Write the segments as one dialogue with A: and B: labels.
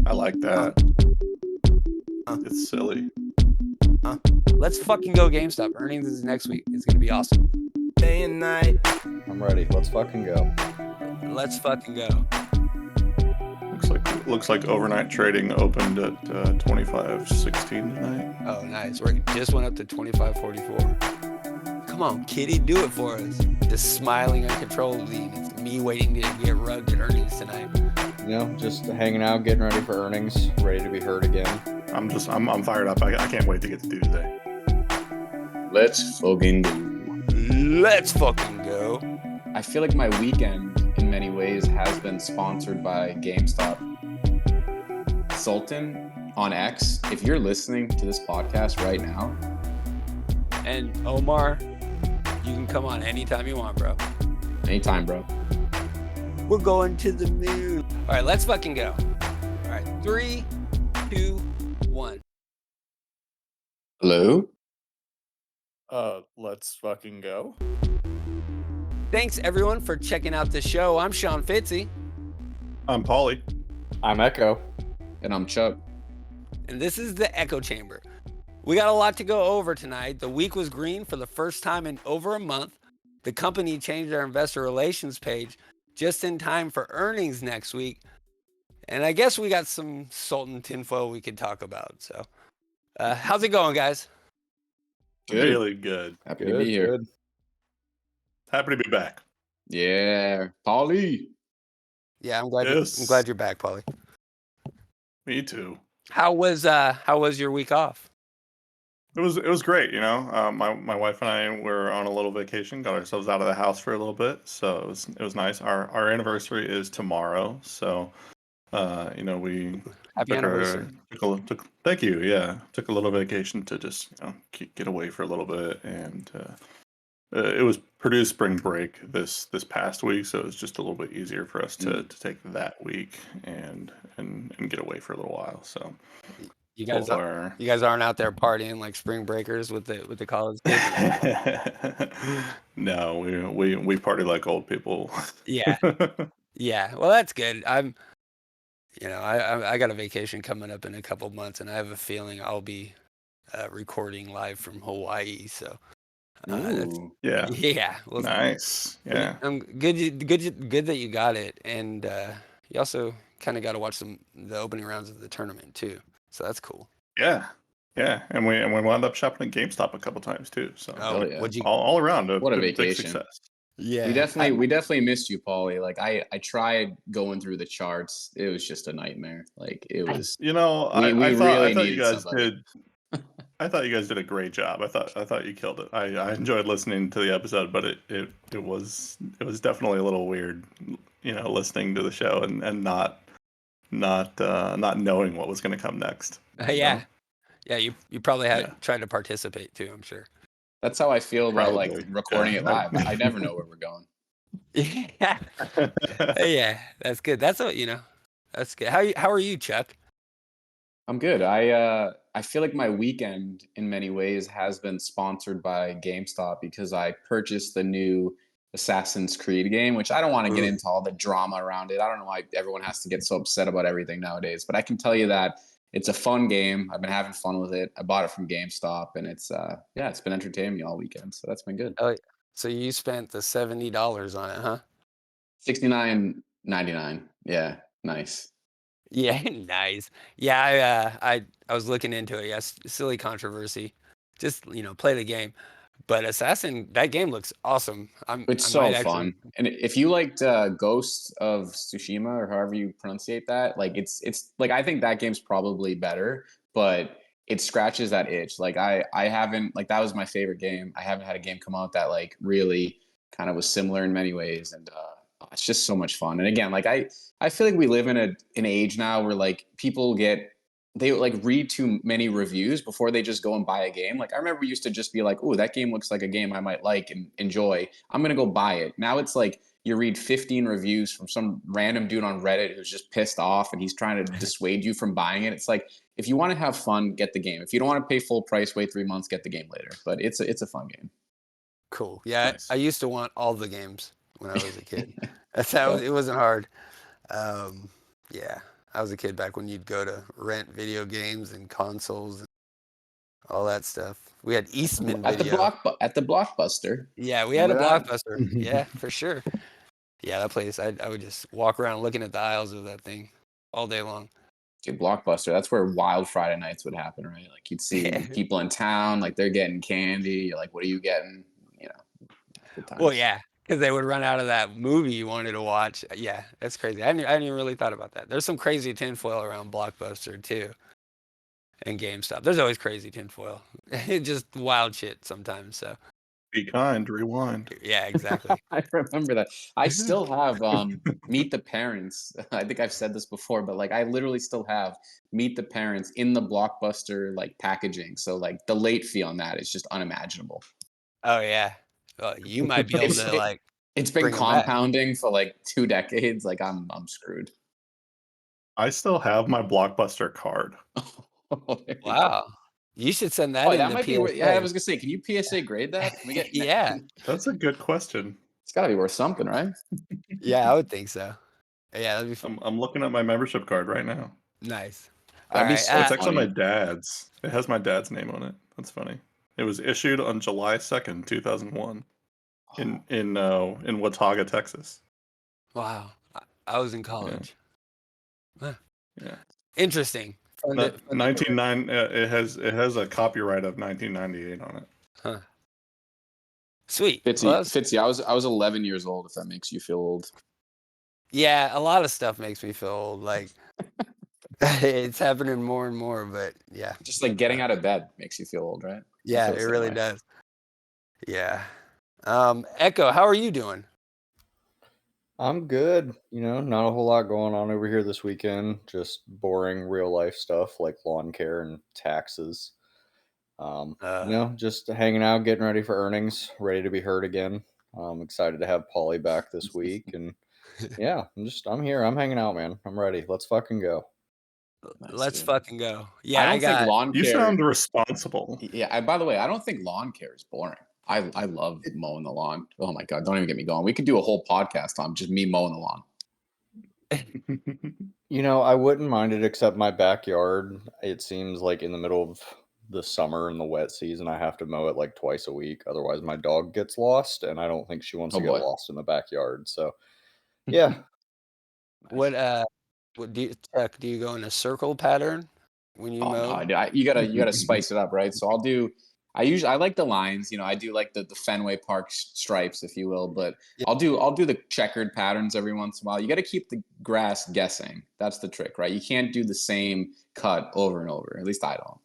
A: I like that. It's silly.
B: Let's fucking go GameStop. Earnings is next week. It's gonna be awesome.
C: Day and night.
D: I'm ready. Let's fucking go.
B: Let's fucking go.
A: Looks like overnight trading opened at 25.16 tonight.
B: Oh, nice. We just went up to 25.44. Come on, kitty, do it for us. Just smiling uncontrollably. It's me waiting to get rugged at earnings tonight.
D: You know, just hanging out, getting ready for earnings, ready to be heard again.
A: I'm fired up. I can't wait to get to Tuesday.
D: Let's fucking go.
B: Let's fucking go.
D: I feel like my weekend, in many ways, has been sponsored by GameStop. Sultan on X, if you're listening to this podcast right now.
B: And Omar, you can come on anytime you want, bro.
D: Anytime, bro.
B: We're going to the moon. All right, let's fucking go. All right, 3, 2, 1.
D: Hello?
C: Let's fucking go.
B: Thanks, everyone, for checking out the show. I'm Sean Fitzy.
A: I'm Paulie.
D: I'm Echo. And I'm Chuck.
B: And this is the Echo Chamber. We got a lot to go over tonight. The week was green for the first time in over a month. The company changed our investor relations page just in time for earnings next week. And I guess we got some Sultan tinfoil we could talk about. So how's it going, guys?
D: Good.
A: Really good.
D: Happy to be here.
A: Good. Happy to be back.
D: Yeah. Paulie.
B: Yeah, I'm glad you're back, Paulie.
A: Me too.
B: How was your week off?
A: It was great, you know. My wife and I were on a little vacation, got ourselves out of the house for a little bit, so it was nice. Our anniversary is tomorrow, so we
B: Happy anniversary.
A: Thank you. Yeah, took a little vacation to just get away for a little bit, and it was Purdue's spring break this past week, so it was just a little bit easier for us to take that week and get away for a little while. So.
B: You guys aren't out there partying like spring breakers with the college kids?
A: No, we party like old people.
B: Yeah. Yeah. Well, that's good. I got a vacation coming up in a couple months, and I have a feeling I'll be recording live from Hawaii. So yeah. Well,
A: nice. Yeah.
B: I'm good that you got it, and you also kind of got to watch the opening rounds of the tournament too. So that's cool.
A: Yeah, and we wound up shopping at GameStop a couple times too. So all around
D: what a
A: big
D: vacation.
A: Success.
B: Yeah,
D: we definitely missed you, Paulie. Like I tried going through the charts. It was just a nightmare. Like it was.
A: I thought you guys did. I thought you guys did a great job. I thought you killed it. I enjoyed listening to the episode, but it was definitely a little weird, listening to the show and not knowing what was going to come next.
B: Yeah. You probably had tried to participate too, I'm sure.
D: That's how I feel about
A: Probably.
D: recording it live. I never know where we're going.
B: Yeah. Yeah, that's good. That's what that's good. How are you, Chuck?
D: I'm good. I feel like my weekend in many ways has been sponsored by GameStop because I purchased the new Assassin's Creed game, which I don't want to get into all the drama around it. I don't know why everyone has to get so upset about everything nowadays, but I can tell you that it's a fun game. I've been having fun with it. I bought it from GameStop, and it's been entertaining me all weekend, so that's been good.
B: Oh, so you spent the $70 on it, huh?
D: $69.99. Yeah, nice.
B: Yeah, nice. Yeah, I was looking into it. Yes, silly controversy. Just play the game. But Assassin, that game looks awesome.
D: It's so fun. And if you liked Ghost of Tsushima, or however you pronunciate that, like it's like I think that game's probably better, but it scratches that itch. Like I haven't, like, that was my favorite game. I haven't had a game come out that like really kind of was similar in many ways, and it's just so much fun. And again, like I feel like we live in an age now where like people they like read too many reviews before they just go and buy a game. Like I remember we used to just be like, "Oh, that game looks like a game I might like and enjoy. I'm going to go buy it." Now it's like you read 15 reviews from some random dude on Reddit who's just pissed off and he's trying to dissuade you from buying it. It's like, if you want to have fun, get the game. If you don't want to pay full price, wait 3 months, get the game later. But it's a fun game.
B: Cool. Yeah, nice. I used to want all the games when I was a kid. That's how it wasn't hard. Yeah, I was a kid back when you'd go to rent video games and consoles and all that stuff. We had Eastman Video.
D: At the Blockbuster.
B: Yeah, we had a
D: Remember that?
B: Blockbuster. Yeah, for sure. Yeah, that place. I would just walk around looking at the aisles of that thing all day long.
D: Dude, Blockbuster. That's where Wild Friday nights would happen, right? Like you'd see people in town, like they're getting candy. You're like, what are you getting? You know, good times.
B: Well, yeah, because they would run out of that movie you wanted to watch. Yeah, that's crazy. I hadn't even really thought about that. There's some crazy tinfoil around Blockbuster too, and GameStop. There's always crazy tinfoil. Just wild shit sometimes. So
A: Be kind, rewind.
B: yeah, exactly.
D: I remember that. I still have Meet the Parents. I think I've said this before, but like I literally still have Meet the Parents in the Blockbuster like packaging. So like the late fee on that is just unimaginable.
B: Oh yeah. Well, you might be able to like.
D: It's been
B: bring 'em back.
D: compounding for like 2 decades. Like I'm screwed.
A: I still have my Blockbuster card.
D: There you go.
B: Wow. You should send that
D: Oh,
B: in
D: that
B: to
D: might be.
B: PSA.
D: Yeah, I was gonna say, can you PSA grade that? Can we get?
B: Yeah.
A: That's a good question.
D: It's got to be worth something, right?
B: Yeah, I would think so. Yeah, that'd be fun.
A: I'm looking at my membership card right now.
B: Nice.
D: That'd
B: All
D: be
B: right.
D: so
A: It's actually my
D: funny.
A: dad's. It has my dad's name on it. That's funny. It was issued on July 2nd, 2001 in Watauga, Texas.
B: Wow. I was in college. Huh.
A: Yeah.
B: Interesting. Fun to- fun to-
A: 1999 it has a copyright of 1998 on it.
B: Huh. Sweet.
D: Fitzy,
B: Well, that's-
D: Fitzy, I was 11 years old. If that makes you feel old.
B: yeah, a lot of stuff makes me feel old. Like it's happening more and more, but yeah.
D: Just like getting out of bed makes you feel old, right?
B: Yeah,
D: feel
B: it
D: the same
B: really
D: way.
B: does. Yeah. Echo, how are you doing?
E: I'm good. Not a whole lot going on over here this weekend. Just boring real life stuff like lawn care and taxes. Just hanging out, getting ready for earnings, ready to be heard again. I'm excited to have Polly back this week, and yeah, I'm here. I'm hanging out, man. I'm ready. Let's fucking go.
D: Nice,
B: Let's
D: dude.
B: fucking go. Yeah,
D: I don't think lawn
A: You
D: care.
A: sound responsible.
D: Yeah. By the way, I don't think lawn care is boring. I love mowing the lawn. Oh my god! Don't even get me going. We could do a whole podcast on just me mowing the lawn.
E: I wouldn't mind it, except my backyard. It seems like in the middle of the summer and the wet season, I have to mow it like twice a week. Otherwise, my dog gets lost, and I don't think she wants
D: Oh,
E: to get
D: boy.
E: lost in the backyard. So, yeah.
B: What do you Chuck, do you go in a circle pattern when you
D: Oh
B: mow?
D: no, you gotta spice it up, right? So I like the lines, I do like the Fenway Park stripes, if you will, but
B: Yeah.
D: I'll do the checkered patterns every once in a while. You got to keep the grass guessing. That's the trick, right? You can't do the same cut over and over. At least I don't.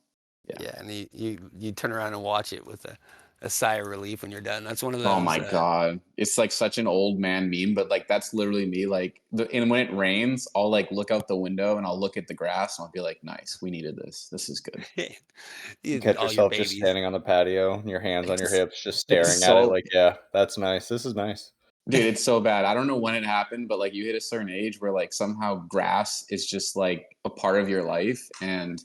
B: Yeah, and you turn around and watch it with a sigh of relief when you're done. That's one of those.
D: Oh my god, it's like such an old man meme, but like that's literally me. Like and when it rains, I'll like look out the window and I'll look at the grass and I'll be like, nice, we needed this. This is good.
E: You catch
B: all your
E: yourself just
B: babies.
E: standing on the patio, and your hands on your hips, just staring at
D: so-
E: it like, yeah, that's nice. This is nice.
D: Dude, it's so bad. I don't know when it happened, but like you hit a certain age where like somehow grass is just like a part of your life, and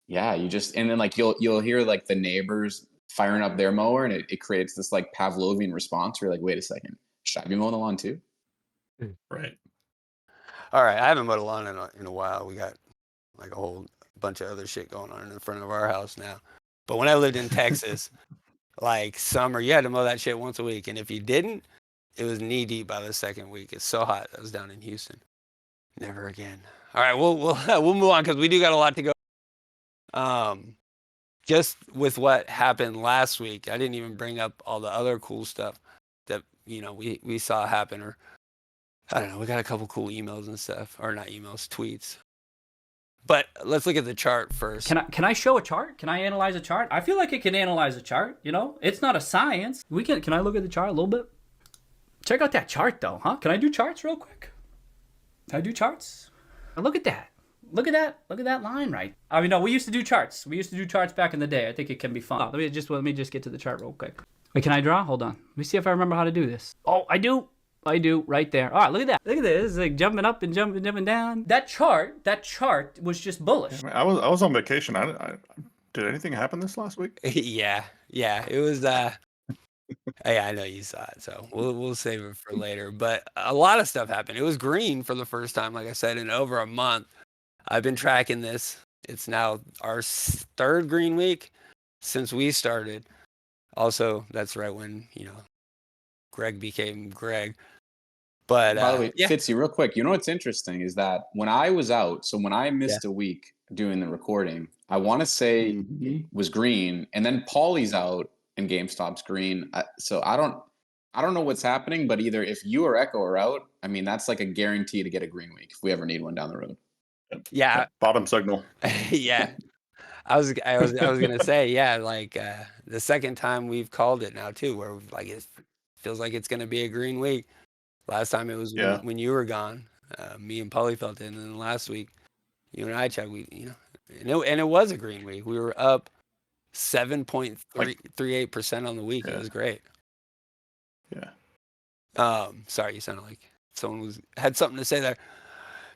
D: yeah, and then like you'll hear like the neighbors firing up their mower, and it creates this like Pavlovian response where you're like, wait a second, should I be mowing the lawn too?
A: Right.
B: All right, I haven't mowed a lawn in a while. We got like a whole bunch of other shit going on in front of our house now. But when I lived in Texas, like summer, you had to mow that shit once a week, and if you didn't, it was knee deep by the second week. It's so hot. I was down in Houston. Never again. All right, we'll move on because we do got a lot to go. Just with what happened last week, I didn't even bring up all the other cool stuff that we saw happen, or I don't know. We got a couple cool emails and stuff, or not emails, tweets. But let's look at the chart first.
F: Can I show a chart? Can I analyze a chart? I feel like it can analyze a chart. It's not a science. Can I look at the chart a little bit? Check out that chart though, huh? Can I do charts real quick? Can I do charts? Look at that. Look at that. Look at that line, right? I mean, no, we used to do charts. We used to do charts back in the day. I think it can be fun. Let me just get to the chart real quick. Wait, can I draw? Hold on. Let me see if I remember how to do this. Oh, I do. Right there. All right, look at that. Look at this. It's like jumping up and jumping down. That chart was just bullish.
A: I was on vacation. Did anything happen this last week?
B: Yeah. It was Hey, I know you saw it, so we'll save it for later. But a lot of stuff happened. It was green for the first time, like I said, in over a month. I've been tracking this. It's now our third green week since we started. Also, that's right when Greg became Greg. But
D: By the way,
B: yeah,
D: Fitzy, real quick, you know what's interesting is that when I was out, so when I
B: yeah,
D: missed a week doing the recording, I want to say
A: Mhm.
D: it was green, and then Paulie's out and GameStop's green. So I don't know what's happening, but either if you or Echo are out, I mean that's like a guarantee to get a green week if we ever need one down the road.
B: yeah,
A: Bottom signal.
B: yeah. I was gonna say, yeah, like the second time we've called it now too, where like it feels like it's gonna be a green week. Last time it was
A: Yeah.
B: when you were gone. Me and Polly felt it, and then last week you and I checked. And it was a green week. We were up
A: Like
B: 7.38% on the week. It
A: yeah.
B: was great.
A: Yeah.
B: Sorry, you sounded like someone had something to say there.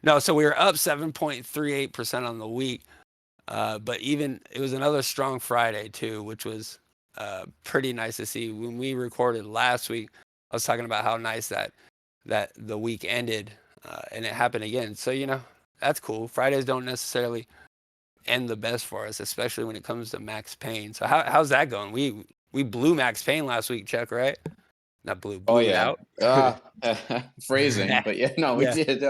B: No, so we were up 7.38% on the week. But even it was another strong Friday too, which was pretty nice to see. When we recorded last week, I was talking about how nice that the week ended, and it happened again. So that's cool. Fridays don't necessarily end the best for us, especially when it comes to Max Payne. So how's that going? We blew Max Payne last week, Chuck, right? Not
D: Oh
B: blew it
D: yeah,
B: out.
D: phrasing, but yeah, no, we
B: Yeah,
D: did.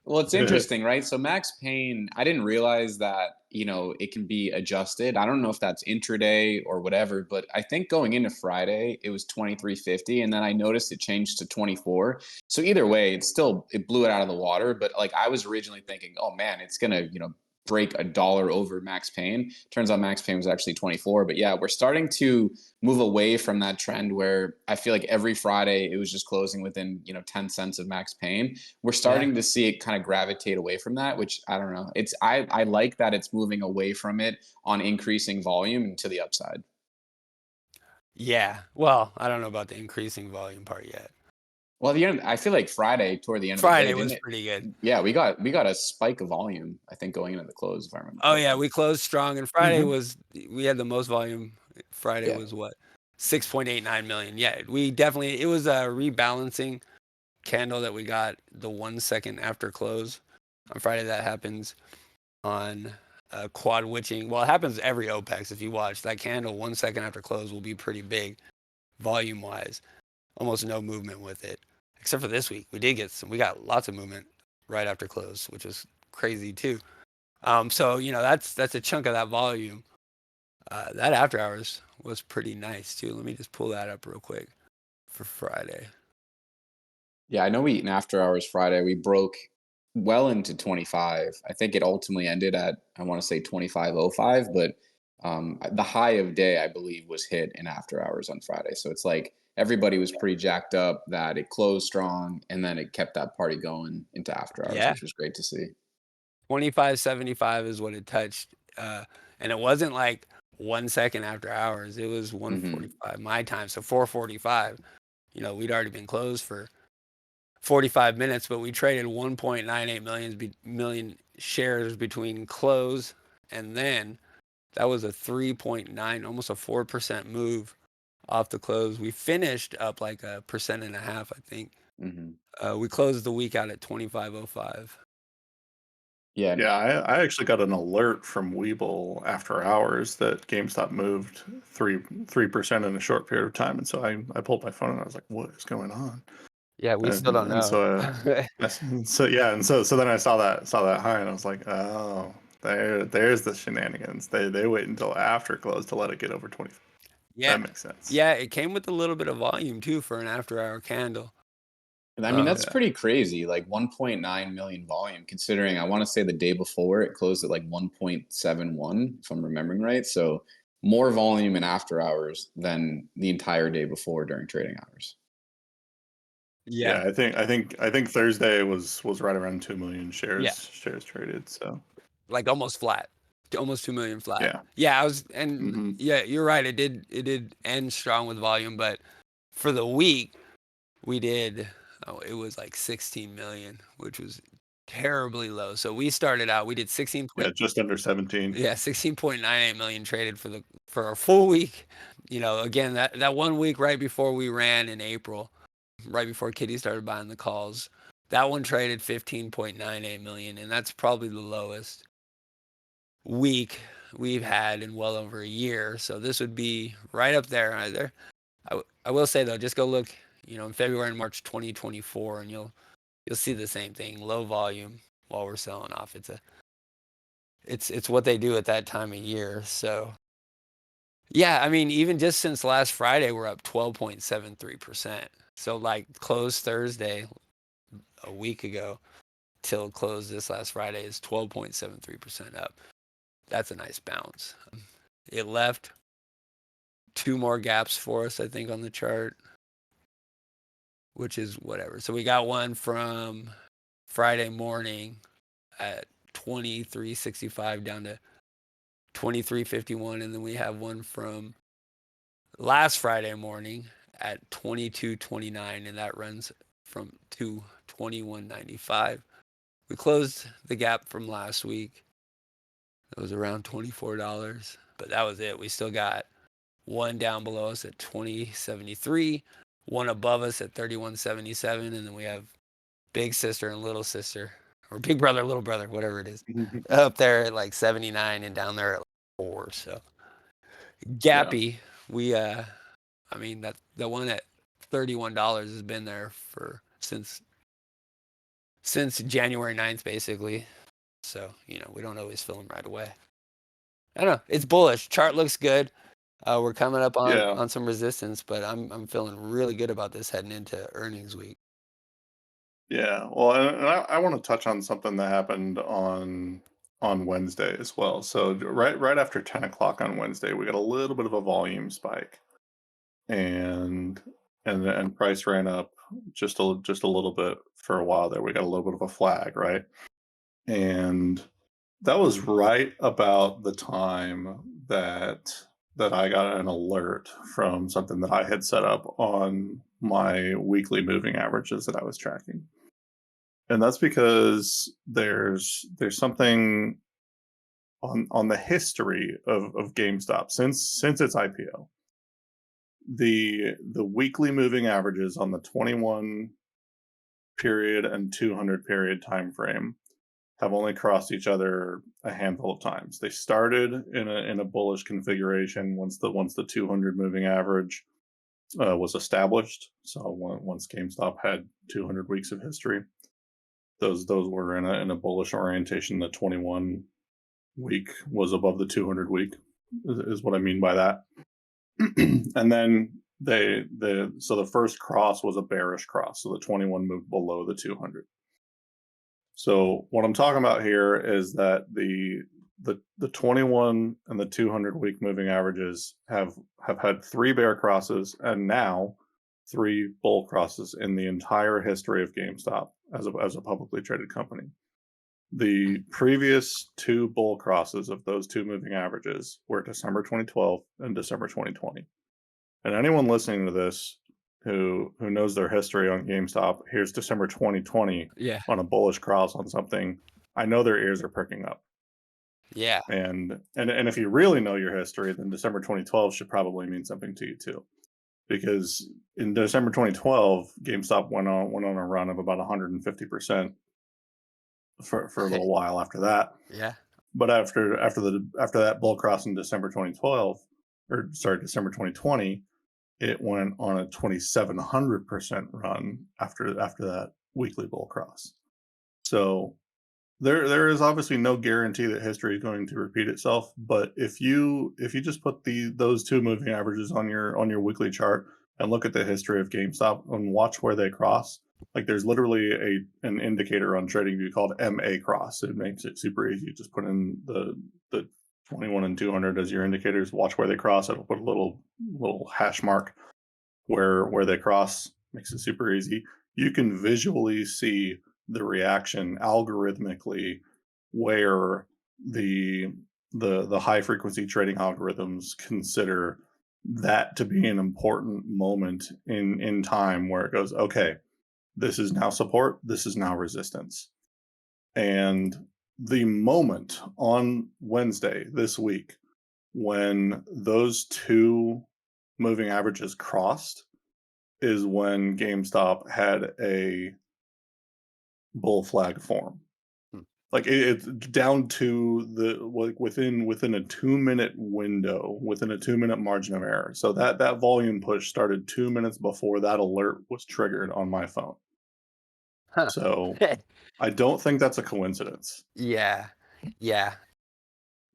D: Well, it's interesting, right? So Max Payne, I didn't realize that, it can be adjusted. I don't know if that's intraday or whatever, but I think going into Friday, it was 23.50 and then I noticed it changed to 24. So either way, it blew it out of the water, but like I was originally thinking, "Oh man, it's going to, break $1 over Max Payne." Turns out Max Payne was actually 24, but yeah, we're starting to move away from that trend where I feel like every Friday it was just closing within, 10 cents of Max Payne. We're
B: yeah,
D: starting to see it kind of gravitate away from that, which I don't know. I like that it's moving away from it on increasing volume and to the upside.
B: yeah. Well, I don't know about the increasing volume part yet.
D: Well, the end, I feel like Friday toward the end of the day,
B: Friday
D: didn't
B: was
D: it?
B: pretty good.
D: Yeah, we got a spike of volume. I think going into the close, if I remember
B: Oh yeah,
D: correctly.
B: we closed strong, and we had the most volume. Friday
D: Yeah.
B: was what 6.89 million. Yeah, it was a rebalancing candle that we got the 1 second after close on Friday. That happens on quad witching. Well, it happens every OPEX. If you watch that candle 1 second after close will be pretty big volume wise. Almost no movement with it, except for this week. We got lots of movement right after close, which was crazy too. So that's a chunk of that volume. That after hours was pretty nice too. Let me just pull that up real quick for Friday.
D: Yeah, I know we eat an after hours Friday. We broke well into 25. I think it ultimately ended at, I want to say 25.05, but the high of day, I believe, was hit in after hours on Friday. So it's like everybody was pretty jacked up that it closed strong and then it kept that party going into after hours,
B: Yeah,
D: which was great to see.
B: 25.75 is what it touched, and it wasn't like 1 second after hours. It was
D: Hmm.
B: 1:45 my time, so 4:45. We'd already been closed for 45 minutes, but we traded 1.98 million shares between close and then. That was a 3.9, almost a 4% move off the close. We finished up like 1.5%, I think.
D: Hmm.
B: We closed the week out at 25.05.
D: Yeah.
A: Yeah, I actually got an alert from Webull after hours that GameStop moved 3% in a short period of time, and so I pulled my phone and I was like, "What is going on?"
B: Yeah, we still
A: And
B: don't
A: and
B: know.
A: so so yeah, and so then I saw that high, and I was like, "Oh, there's the shenanigans. They wait until after close to let it get over 20.
B: Yeah,
A: That makes sense."
B: yeah, it came with a little bit of volume too for an after-hour candle.
D: And I mean,
B: Um,
D: that's
A: Yeah,
D: pretty crazy. Like 1.9 million volume, considering I want to say the day before it closed at like 1.71, if I'm remembering right. So more volume in after hours than the entire day before during trading hours.
B: yeah,
A: yeah. I think Thursday was right around 2 million
B: yeah,
A: shares traded. So
B: like almost flat, almost 2 million flat.
A: yeah,
B: Yeah,
A: hmm
B: yeah, you're right. It did end strong with volume, but for the week we did. Oh, it was like 16 million, which was terribly low. So we started out, we did 16.
A: Yeah, just under 17.
B: Yeah, 16.98 million traded for a full week. You know, again, that 1 week right before we ran in April, right before Kitty started buying the calls, that one traded 15.98 million, and that's probably the lowest week we've had in well over a year. So this would be right up there. I will say though, just go look, you know, in February and March 2024, and you'll see the same thing. Low volume while we're selling off. It's what they do at that time of year. So yeah, I mean, even just since last Friday, we're up 12.73%. So like close Thursday a week ago till close this last Friday is 12.73% up. That's a nice bounce. It left 2 more gaps for us, I think, on the chart, which is whatever. So we got one from Friday morning at 23.65 down to 23.51, and then we have one from last Friday morning at 22.29, and that runs from to 21.95. We closed the gap from last week. It was around $24, but that was it. We still got one down below us at 20.73, one above us at 31.77, and then we have big sister and little sister, or big brother, little brother, whatever it is, up there at like 79 and down there at 4. So gappy, we I mean, that the one at $31 has been there for since January 9th, basically. So, you know, we don't always fill them right away. I don't know. It's bullish. Chart looks good. We're coming up on some resistance, but I'm feeling really good about this heading into earnings week.
A: Yeah, well, and I want to touch on something that happened on Wednesday as well. So right after 10 o'clock on Wednesday, we got a little bit of a volume spike, and price ran up just a little bit for a while there. We got a little bit of a flag, right? And that was right about the time that I got an alert from something that I had set up on my weekly moving averages that I was tracking. And that's because there's something on the history of GameStop since its IPO. The weekly moving averages on the 21 period and 200 period time frame have only crossed each other a handful of times. They started in a bullish configuration once the 200 moving average was established. So once GameStop had 200 weeks of history, those were in a bullish orientation. The 21 week was above the 200 week is what I mean by that. And then so the first cross was a bearish cross. So the 21 moved below the 200. So what I'm talking about here is that the 21 and the 200 week moving averages have had 3 bear crosses and now 3 bull crosses in the entire history of GameStop as a publicly traded company. The previous 2 bull crosses of those 2 moving averages were December 2012 and December 2020. And anyone listening to this who knows their history on GameStop, here's December 2020 on a bullish cross on something, I know their ears are perking up.
B: Yeah.
A: And if you really know your history, then December 2012 should probably mean something to you too. Because in December 2012, GameStop went on a run of about 150% for a little while after that.
B: Yeah.
A: But after that bull cross in December 2020, it went on a 2,700% run after that weekly bull cross. So there is obviously no guarantee that history is going to repeat itself. But if you just put those 2 moving averages on your weekly chart and look at the history of GameStop and watch where they cross, like there's literally an indicator on TradingView called MA cross. It makes it super easy. You just put in the 21 and 200 as your indicators, watch where they cross. It'll put a little hash mark where they cross. Makes it super easy. You can visually see the reaction algorithmically where the high frequency trading algorithms consider that to be an important moment in time where it goes, okay, this is now support, this is now resistance. And the moment on Wednesday this week when those two moving averages crossed is when GameStop had a bull flag form. Like it's down to the like within a 2-minute window, within a 2-minute margin of error. So that volume push started 2 minutes before that alert was triggered on my phone.
B: Huh.
A: So I don't think that's a coincidence.
B: Yeah. Yeah.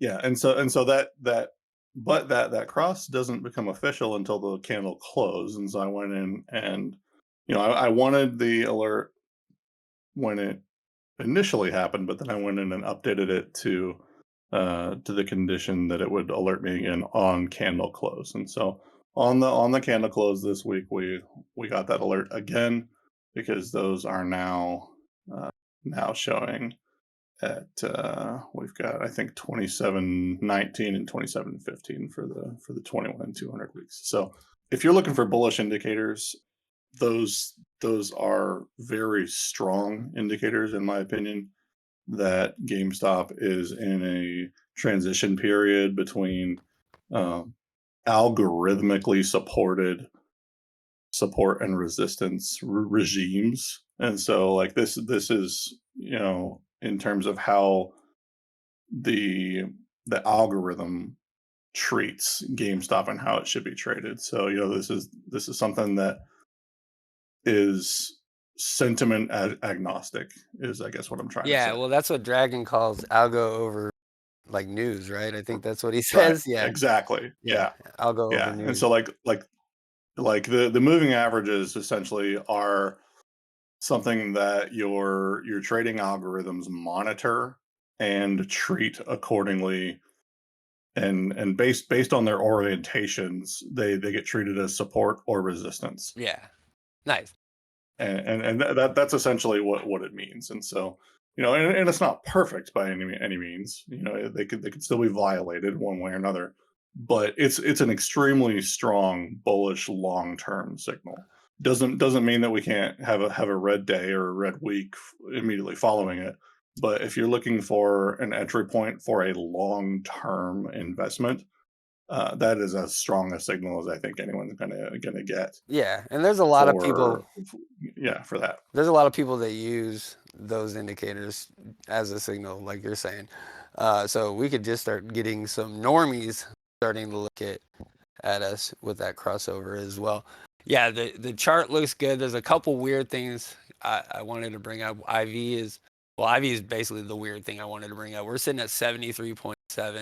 A: Yeah, and so that cross doesn't become official until the candle closed. And so I went in and I wanted the alert when it initially happened, but then I went in and updated it to the condition that it would alert me again on candle close. And so on the candle close this week, we got that alert again because those are now showing at we've got I think 27.19 and 27.15 for the 21 and 200 weeks. So if you're looking for bullish indicators, those are very strong indicators in my opinion that GameStop is in a transition period between um, algorithmically supported support and resistance regimes. And so like this is in terms of how the algorithm treats GameStop and how it should be traded. So this is something that is sentiment agnostic is I guess what I'm trying to
B: Yeah.
A: say.
B: Well, that's what Dragon calls algo over like news, right? I think that's what he
A: Right.
B: says. Yeah.
A: Exactly.
B: Yeah. Algo over
A: Yeah. And
B: news.
A: so like the moving averages essentially are something that your trading algorithms monitor and treat accordingly, and based on their orientations they get treated as support or resistance.
B: Yeah. Nice.
A: And that's essentially what it means. And so and it's not perfect by any means. They could still be violated one way or another, but it's an extremely strong bullish long-term signal. Doesn't mean that we can't have a red day or a red week immediately following it, but if you're looking for an entry point for a long-term investment, that is as strong a signal as I think anyone's gonna get
B: Yeah. And there's a lot of people.
A: for that.
B: There's a lot of people that use those indicators as a signal, like you're saying. So we could just start getting some normies starting to look at us with that crossover as well. Yeah, the chart looks good. There's a couple weird things I wanted to bring up. IV is basically the weird thing I wanted to bring up. We're sitting at 73.7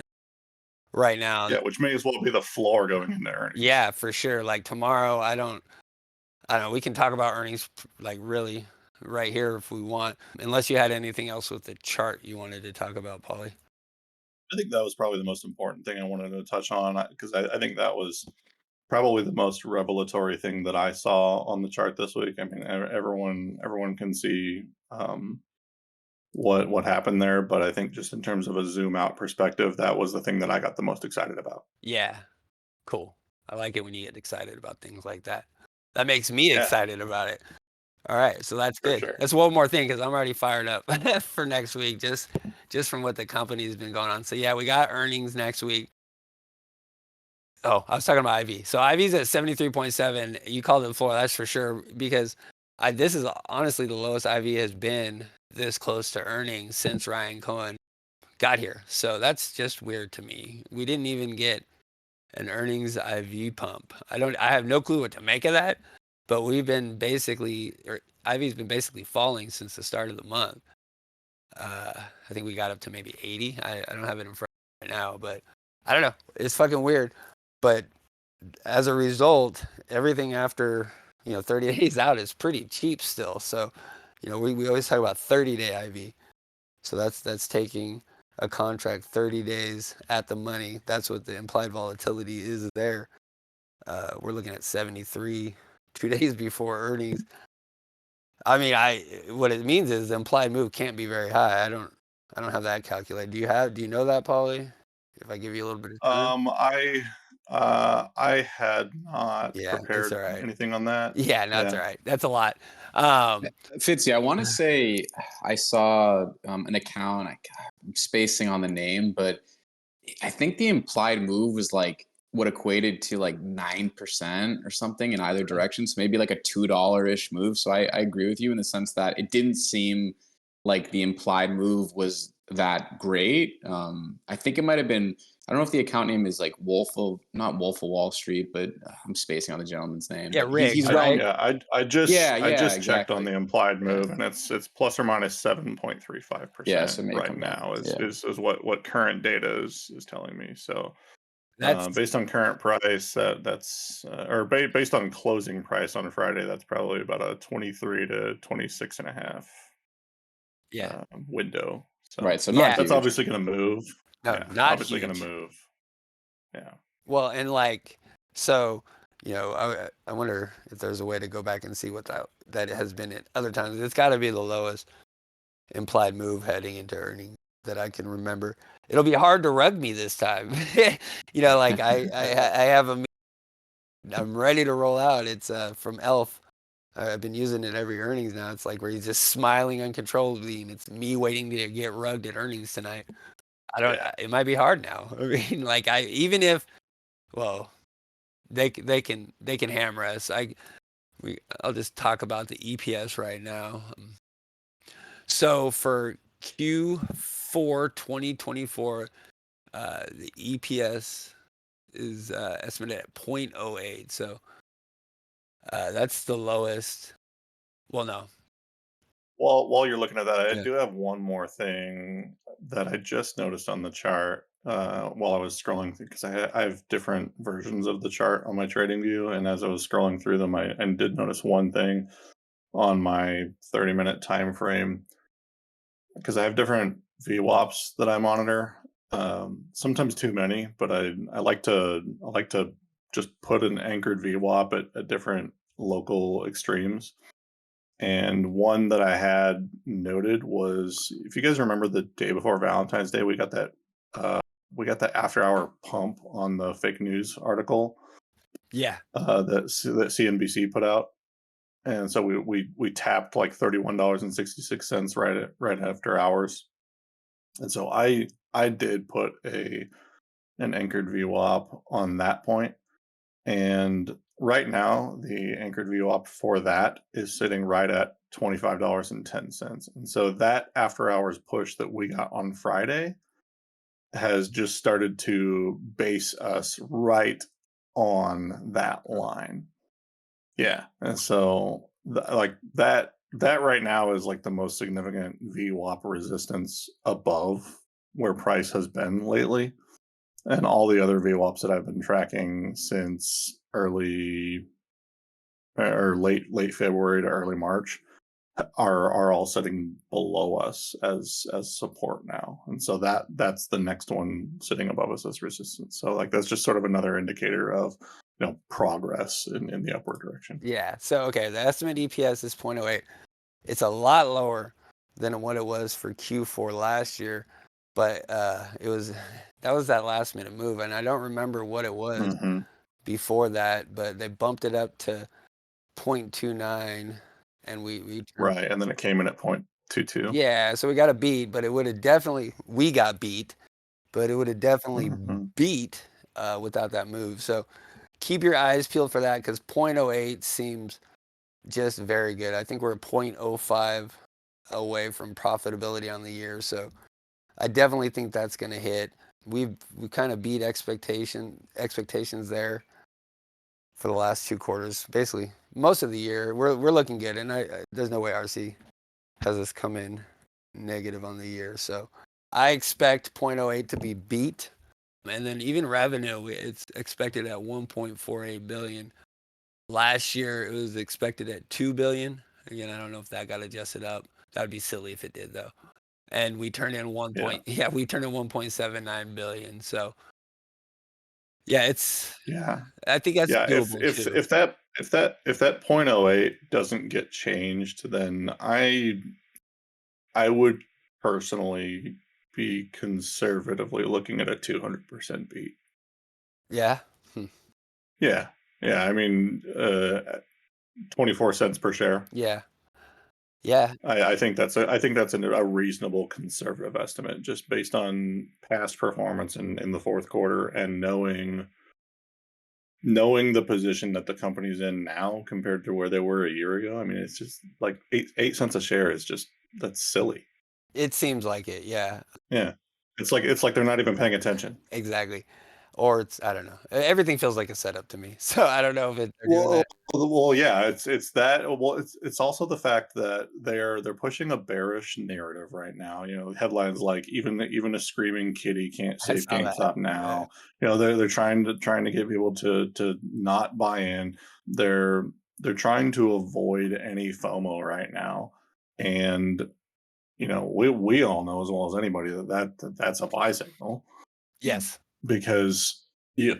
B: right now.
A: Yeah, which may as well be the floor going into earnings.
B: Yeah, for sure. Like tomorrow, I don't know. We can talk about earnings like really right here if we want, unless you had anything else with the chart you wanted to talk about, Paulie.
A: I think that was probably the most important thing I wanted to touch on because I think that was probably the most revelatory thing that I saw on the chart this week. I mean, everyone can see what happened there, but I think just in terms of a zoom out perspective, that was the thing that I got the most excited about.
B: Yeah, cool. I like it when you get excited about things like that. That makes me
A: Yeah.
B: excited about it. All right, so that's
A: For
B: good.
A: sure.
B: That's one more thing because I'm already fired up for next week, just from what the company's been going on. So yeah, we got earnings next week. Oh, I was talking about IV. So IV's at 73.7. You called it floor, that's for sure, because this is honestly the lowest IV has been this close to earnings since Ryan Cohen got here. So that's just weird to me. We didn't even get an earnings IV pump. I have no clue what to make of that, but IV's been basically falling since the start of the month. I think we got up to maybe 80. I don't have it in front right now, but I don't know. It's fucking weird. But as a result, everything after 30 days out is pretty cheap still. So we always talk about 30-day IV. So that's taking a contract 30 days at the money. That's what the implied volatility is there. We're looking at 73 2 days before earnings. I mean, what it means is the implied move can't be very high. I don't have that calculated. Do you know that, Paulie? If I give you a little bit of time.
A: I had not
B: Yeah, it's
A: prepared
B: all right.
A: anything on that.
B: Yeah, no, that's all right. That's a lot.
D: Fitzy, I want to say I saw an account. I'm spacing on the name, but I think the implied move was like what equated to like 9% or something in either direction. So maybe like a $2-ish move. So I agree with you in the sense that it didn't seem like the implied move was that great. I think it might have been. I don't know if the account name is like not Wolf of Wall Street, but I'm spacing on the gentleman's name.
B: Yeah,
D: But
B: rigged,
D: he's
B: right?
A: Yeah,
D: Yeah,
A: I
D: yeah,
A: just checked on
D: exactly.
A: the implied
D: Yeah.
A: move, and it's plus or minus
D: Yeah,
A: 7.35%
D: so it may
A: right
D: come down.
A: now
D: Yeah.
A: is what current data is telling me. So
B: That's
A: based on current price, that's or based on closing price on Friday, that's probably about a 23 to 26 and a half
B: yeah,
A: window. So
D: Right. So not
B: yeah.
A: that's
D: huge.
A: obviously going to move.
B: No,
A: Yeah,
B: not
A: obviously going to
B: huge.
A: move. Yeah.
B: Well, and like, so, I wonder if there's a way to go back and see what that has been at other times. It's got to be the lowest implied move heading into earnings that I can remember. It'll be hard to rug me this time. Like I have I'm ready to roll out. It's from Elf. I've been using it every earnings now. It's like where he's just smiling uncontrollably, and it's me waiting to get rugged at earnings tonight. I don't.
A: Yeah.
B: It might be hard now. I mean, like even if, well, they can hammer us. I'll just talk about the EPS right now. So for Q4 2024, the EPS is estimated at 0.08. So that's the lowest. Well, no.
A: While you're looking at that, I
B: Yeah.
A: do have one more thing that I just noticed on the chart while I was scrolling through, because I have different versions of the chart on my trading view, and as I was scrolling through them, I did notice one thing on my 30-minute time frame, because I have different VWAPs that I monitor. Sometimes too many, but I like to just put an anchored VWAP at different local extremes. And one that I had noted was, if you guys remember the day before Valentine's Day, uh, we got that after hour pump on the fake news article
B: Yeah.
A: that CNBC put out, and so we tapped like $31.66 right after hours, and so I did put an anchored VWAP on that point. And right now, the anchored VWAP for that is sitting right at $25.10. And so that after hours push that we got on Friday has just started to base us right on that line. Yeah. And so like that right now is like the most significant VWAP resistance above where price has been lately. And all the other VWAPs that I've been tracking since early or late February to early March are all sitting below us as support now. And so that's the next one sitting above us as resistance. So like that's just sort of another indicator of progress in the upward direction.
B: Yeah. So okay, the estimate EPS is 0.08. It's a lot lower than what it was for Q4 last year, but that was that last minute move, and I don't remember what it was
A: Mm-hmm.
B: before that, but they bumped it up to 0.29, and we
A: Right. And then it came in at 0.22.
B: yeah, so we got a beat, but we got beat, but it would have definitely
A: Mm-hmm.
B: beat without that move. So keep your eyes peeled for that, because 0.08 seems just very good. I think we're 0.05 away from profitability on the year, so I definitely think that's going to hit. We kind of beat expectations there for the last 2 quarters, basically most of the year. We're looking good, and there's no way RC has us come in negative on the year. So I expect 0.08 to be beat, and then even revenue, it's expected at 1.48 billion. Last year it was expected at 2 billion. Again, I don't know if that got adjusted up. That would be silly if it did, though. And we turned in we turned in 1.79 billion. So yeah, I think that's
A: Yeah.
B: doable too.
A: If that 0.08 doesn't get changed, then I would personally be conservatively looking at a 200% beat.
B: Yeah.
A: Yeah. Yeah. I mean, 24 cents per share.
B: Yeah. Yeah,
A: I think that's a reasonable conservative estimate, just based on past performance in the fourth quarter and knowing the position that the company's in now compared to where they were a year ago. I mean, it's just like 8 cents a share is just that's silly.
B: it seems like it. Yeah,
A: Yeah, it's like they're not even paying attention.
B: exactly. Or it's I don't know. Everything feels like a setup to me. So I don't know if they're doing
A: Well,
B: that.
A: yeah, it's that. Well, it's also the fact that they're pushing a bearish narrative right now. You know, headlines like even a screaming kitty can't
B: I
A: save
B: saw that.
A: GameStop
B: Yeah.
A: now. You know, they're trying to get people to not buy in. They're they're trying to avoid any FOMO right now, and you know, we all know as well as anybody that's a buy signal
B: Yes.
A: because you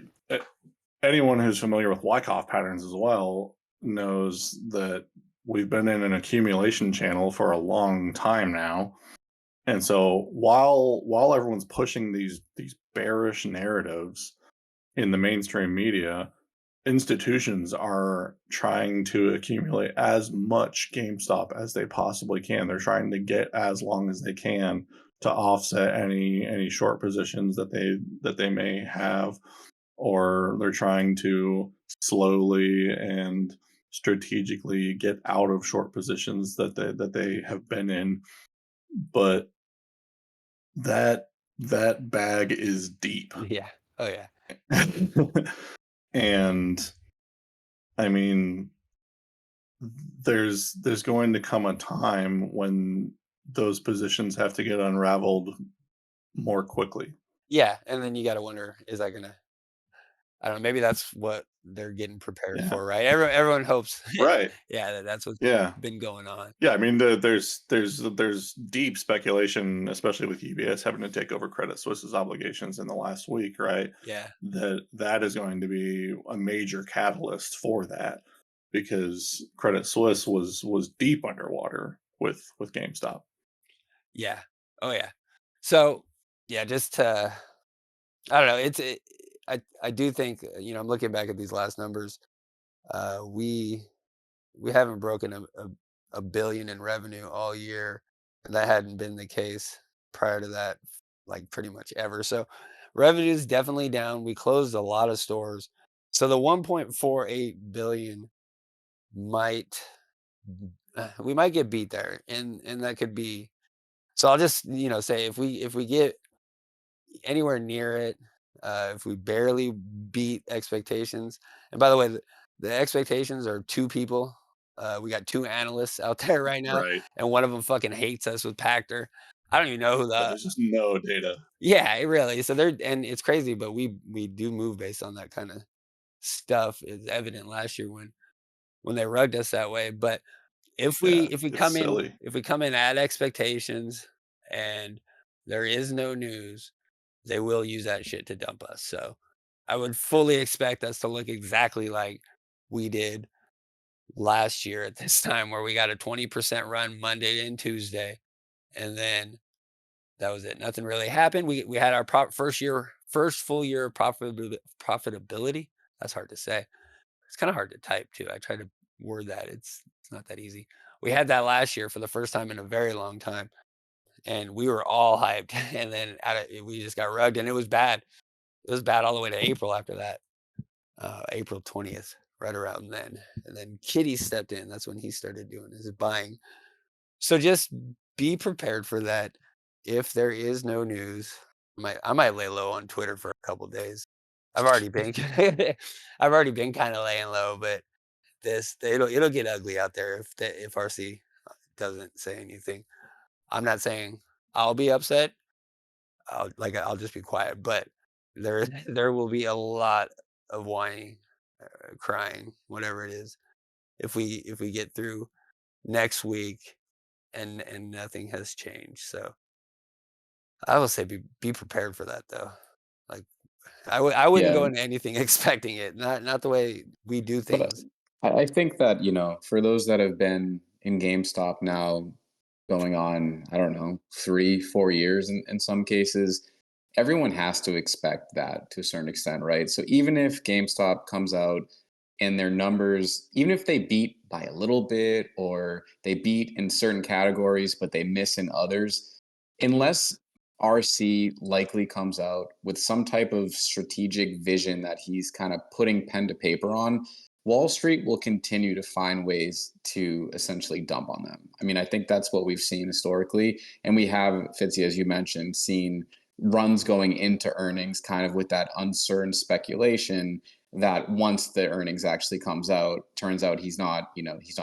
A: anyone who's familiar with Wyckoff patterns as well knows that we've been in an accumulation channel for a long time now. And so while everyone's pushing these bearish narratives in the mainstream media, institutions are trying to accumulate as much GameStop as they possibly can. They're trying to get as long as they can to offset any short positions that they may have, or they're trying to slowly and strategically get out of short positions that they have been in. But that that bag is deep.
B: Yeah. Oh yeah.
A: And I mean, there's going to come a time when those positions have to get unraveled more quickly.
B: Yeah. And then you got to wonder, is that gonna? I don't know. Maybe that's what they're getting prepared
A: Yeah.
B: for, right? Everyone hopes.
A: Right.
B: Yeah, that's what's
A: Yeah.
B: been going on.
A: Yeah, I mean, there's deep speculation, especially with UBS having to take over Credit Suisse's obligations in the last week, right?
B: Yeah.
A: That is going to be a major catalyst for that, because Credit Suisse was deep underwater with GameStop.
B: Yeah. Oh yeah. So yeah, just to I don't know. I do think I'm looking back at these last numbers. We haven't broken a billion in revenue all year, and that hadn't been the case prior to that, like pretty much ever. So revenue is definitely down. We closed a lot of stores, so the 1.48 billion might we might get beat there, and that could be. So I'll just say if we get anywhere near it, if we barely beat expectations, and by the way, the expectations are two people. We got two analysts out there right now,
A: Right.
B: and one of them fucking hates us with Pactor. I don't even know who
A: Yeah,
B: the.
A: there's just no data.
B: Yeah, it really. So they're and it's crazy, but we do move based on that kind of stuff. Is evident last year when they rugged us that way. But if we
A: Yeah,
B: if we
A: it's
B: come in
A: silly.
B: if we come in at expectations and there is no news, they will use that shit to dump us. So I would fully expect us to look exactly like we did last year at this time, where we got a 20% run Monday and Tuesday, and then that was it. Nothing really happened. We had our first full year of profitability. That's hard to say. It's kind of hard to type too. I try to word that. It's not that easy. We had that last year for the first time in a very long time, and we were all hyped. And then we just got rugged, and it was bad. It was bad all the way to April after that, April 20th, right around then. And then Kitty stepped in. That's when he started doing his buying. So just be prepared for that. If there is no news, I might lay low on Twitter for a couple days. I've already been I've already been kind of laying low, but it'll get ugly out there if RC doesn't say anything. I'm not saying I'll be upset. I'll just be quiet, but there there will be a lot of whining, crying, whatever it is, if we get through next week and nothing has changed. So I will say be prepared for that though. Like I wouldn't go
D: Yeah,
B: into anything expecting it. Not the way we do
D: but
B: things.
D: I think that, for those that have been in GameStop now going on, I don't know, 3, 4 years in some cases, everyone has to expect that to a certain extent, right? So even if GameStop comes out and their numbers, even if they beat by a little bit or they beat in certain categories, but they miss in others, unless RC likely comes out with some type of strategic vision that he's kind of putting pen to paper on, Wall Street will continue to find ways to essentially dump on them. I mean, I think that's what we've seen historically. And we have, Fitzy, as you mentioned, seen runs going into earnings kind of with that uncertain speculation that once the earnings actually comes out, turns out he's not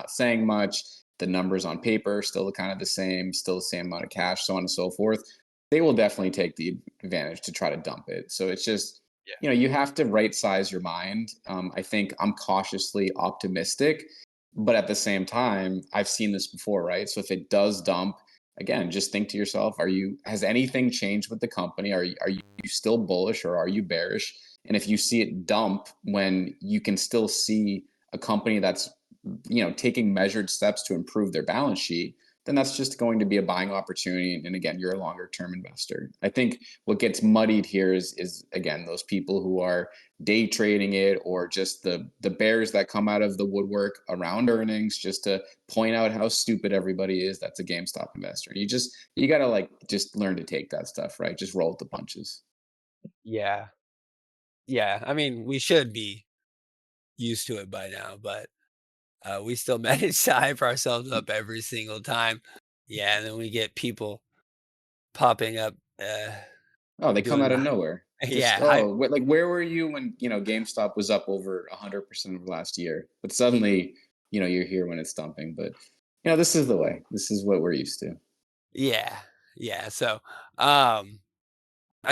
D: saying much. The numbers on paper are still kind of the same, still the same amount of cash, so on and so forth. They will definitely take the advantage to try to dump it. So it's just, you have to right size your mind. I think I'm cautiously optimistic, but at the same time, I've seen this before, right? So if it does dump, again, just think to yourself, has anything changed with the company? Are you still bullish or are you bearish? And if you see it dump when you can still see a company that's, taking measured steps to improve their balance sheet, then that's just going to be a buying opportunity. And again, you're a longer term investor. I think what gets muddied here is again, those people who are day trading it, or just the bears that come out of the woodwork around earnings just to point out how stupid everybody is. That's a GameStop investor. You got to just learn to take that stuff, right? Just roll with the punches.
B: Yeah. Yeah. I mean, we should be used to it by now, but we still manage to hype ourselves up every single time. Yeah. And then we get people popping up.
D: Oh, they come
B: Doing
D: out of
B: the
D: nowhere. Just
B: yeah, hype.
D: where were you when GameStop was up over 100% over last year? But suddenly, you're here when it's dumping. But this is the way. This is what we're used to.
B: Yeah. Yeah. So I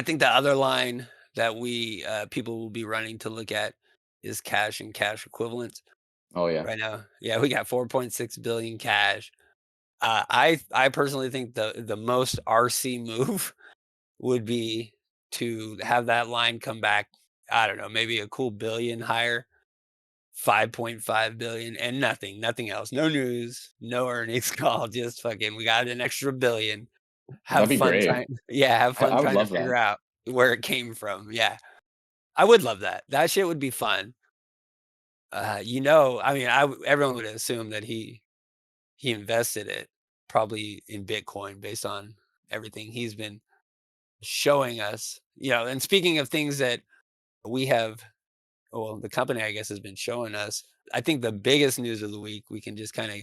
B: think the other line that we people will be running to look at is cash and cash equivalents
D: Oh yeah,
B: right now. Yeah, we got 4.6 billion cash. I personally think the most RC move would be to have that line come back. I don't know, maybe a cool billion higher, 5.5 billion, and nothing else. No news, no earnings call. Just fucking, we got an extra billion.
D: that'd
B: Have
D: be
B: fun
D: great.
B: trying. Yeah, have fun
D: I would
B: trying to
D: love
B: figure
D: that.
B: out where it came from. Yeah, I would love that. That shit would be fun. I mean, everyone would assume that he invested it probably in Bitcoin based on everything he's been showing us. And speaking of things that we have, well, the company I guess has been showing us. I think the biggest news of the week we can just kind of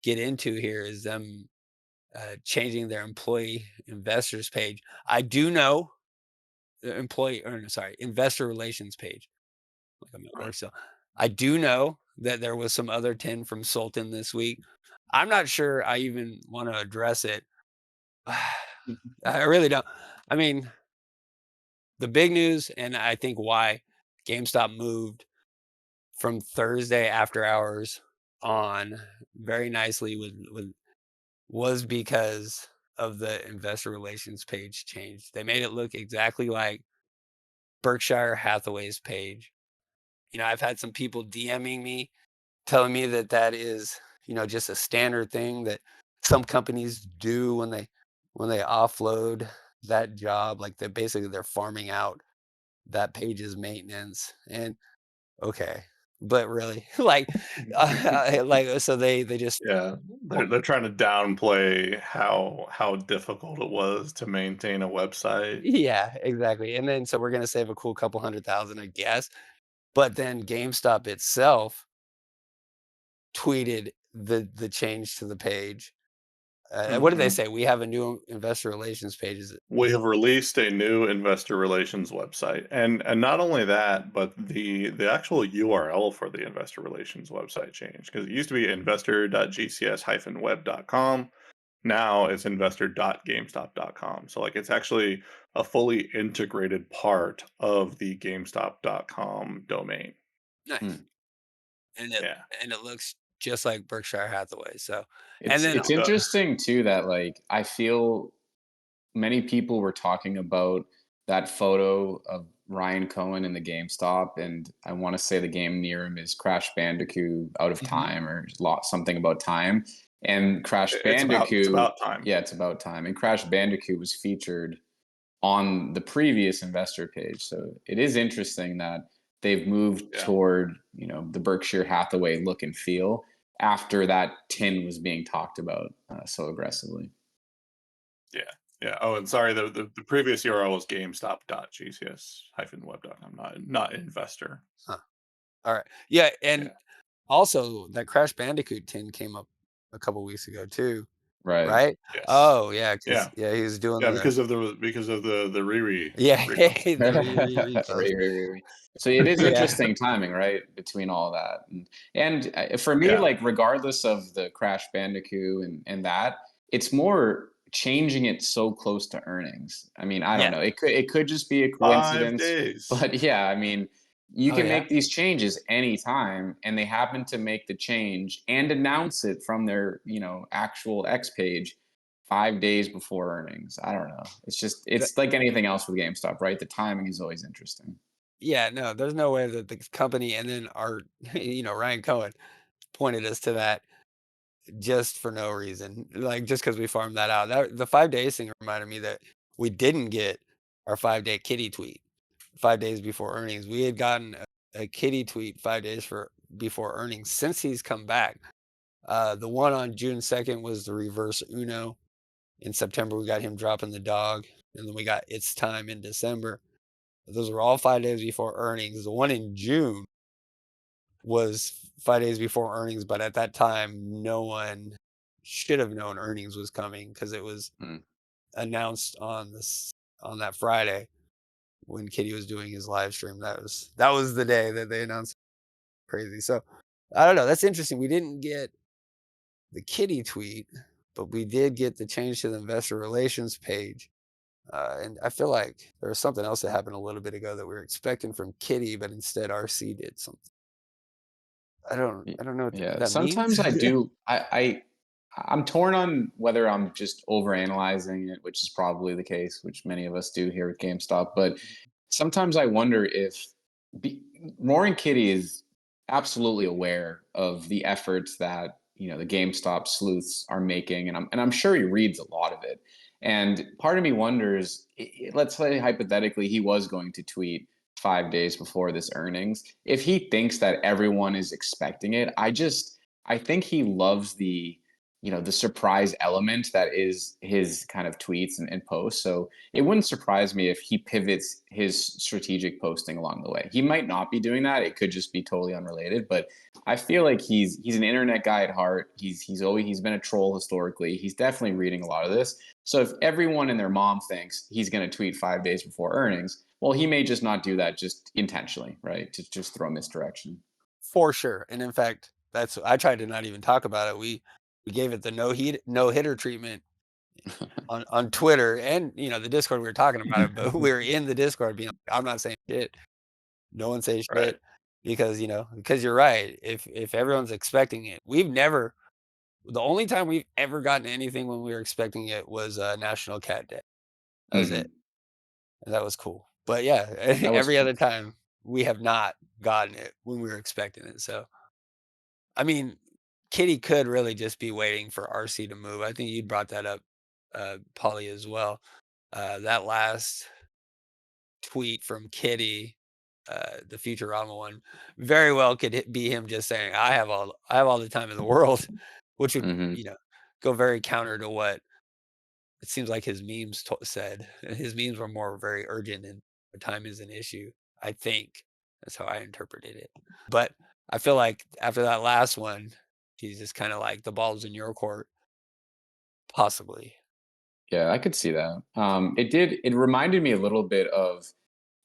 B: get into here is them changing their employee investors page. I do know the investor relations page. Like I'm at work, so I do know that there was some other 10 from Sultan this week. I'm not sure I even want to address it. I really don't. I mean, the big news, and I think why GameStop moved from Thursday after hours on very nicely was because of the investor relations page change. They made it look exactly like Berkshire Hathaway's page. I've had some people DMing me telling me that is, just a standard thing that some companies do when they offload that job, like they're farming out that page's maintenance. And okay, but really, so they just
A: Yeah, they're trying to downplay how difficult it was to maintain a website.
B: yeah, exactly. And then so we're gonna save a cool couple 100,000, I guess. But then GameStop itself tweeted the change to the page. What did they
A: Mhm.
B: say? We have a new investor relations page. Is it?
A: We have released a new investor relations website, and not only that, but the actual URL for the investor relations website changed because it used to be investor.gcs-web.com. Now it's investor.gamestop.com. So it's actually a fully integrated part of the gamestop.com domain.
B: Nice.
D: Hmm.
B: And it
A: Yeah.
B: and it looks just like Berkshire Hathaway. So, and
D: It's
B: then
D: it's interesting too that I feel many people were talking about that photo of Ryan Cohen in the GameStop, and I want to say the game near him is Crash Bandicoot Out of
B: Mhm.
D: Time or something about time. And Crash
A: It's
D: Bandicoot,
A: about time.
D: yeah, it's about time. And Crash Bandicoot was featured on the previous investor page. So it is interesting that they've moved toward, the Berkshire Hathaway look and feel after that tin was being talked about so aggressively.
A: Yeah. Yeah. Oh, and sorry, the previous URL was GameStop.gcs-web.com, not investor.
B: Huh. All right. Yeah, and also that Crash Bandicoot tin came up a couple weeks ago too, right?
A: Yes.
B: Oh yeah,
A: Yeah.
B: he was doing
A: Yeah,
B: the
A: because of the Riri.
B: yeah
A: repost.
B: the repost.
D: Right. So it is
B: Yeah.
D: interesting timing, right, between all that, and for me, like regardless of the Crash Bandicoot and that, it's more changing it so close to earnings. I mean, I don't know. It could just be a
A: 5
D: coincidence,
A: days.
D: but yeah, I mean, you
B: Oh,
D: can
B: yeah?
D: make these changes anytime, and they happen to make the change and announce it from their actual X page 5 days before earnings. I don't know. It's like anything else with GameStop, right? The timing is always interesting.
B: Yeah, no, there's no way that the company and then our Ryan Cohen pointed us to that just for no reason, like just because we farmed that out. The 5 days thing reminded me that we didn't get our 5-day kitty tweet 5 days before earnings. We had gotten a kitty tweet 5 days before earnings since he's come back. The one on June 2nd was the reverse Uno. In September, we got him dropping the dog, and then we got It's Time in December. Those were all 5 days before earnings. The one in June was 5 days before earnings, but at that time, no one should have known earnings was coming because it was announced on that Friday when Kitty was doing his live stream. That was the day that they announced. Crazy. So I don't know. That's interesting. We didn't get the Kitty tweet, but we did get the change to the investor relations page. And I feel like there was something else that happened a little bit ago that we were expecting from Kitty, but instead RC did something. I don't know what that
D: sometimes
B: means.
D: I do. I'm torn on whether I'm just overanalyzing it, which is probably the case, which many of us do here at GameStop. But sometimes I wonder if Roaring Kitty is absolutely aware of the efforts that the GameStop sleuths are making, and I'm sure he reads a lot of it. And part of me wonders, let's say hypothetically he was going to tweet 5 days before this earnings, if he thinks that everyone is expecting it, I think he loves the surprise element that is his kind of tweets and posts. So it wouldn't surprise me if he pivots his strategic posting along the way. He might not be doing that. It could just be totally unrelated, but I feel like he's an internet guy at heart. He's been a troll historically. He's definitely reading a lot of this. So if everyone and their mom thinks he's going to tweet 5 days before earnings, well, he may just not do that just intentionally, right? To just throw misdirection.
B: For sure. And in fact, I tried to not even talk about it. We gave it the no hitter treatment on Twitter and the Discord. We were talking about it, but we were in the Discord being like, I'm not saying shit. No one says shit because you're right. If everyone's expecting it, the only time we've ever gotten anything when we were expecting it was National Cat Day. That was it. And that was cool. But yeah, every other time we have not gotten it when we were expecting it. So, I mean, Kitty could really just be waiting for RC to move. I think you brought that up, Polly, as well. That last tweet from Kitty, the Futurama one, very well could be him just saying, "I have all the time in the world," which would go very counter to what it seems like his memes said. His memes were more very urgent and time is an issue. I think that's how I interpreted it. But I feel like after that last one, he's just kind of like the ball's in your court, possibly.
D: Yeah, I could see that. It reminded me a little bit of,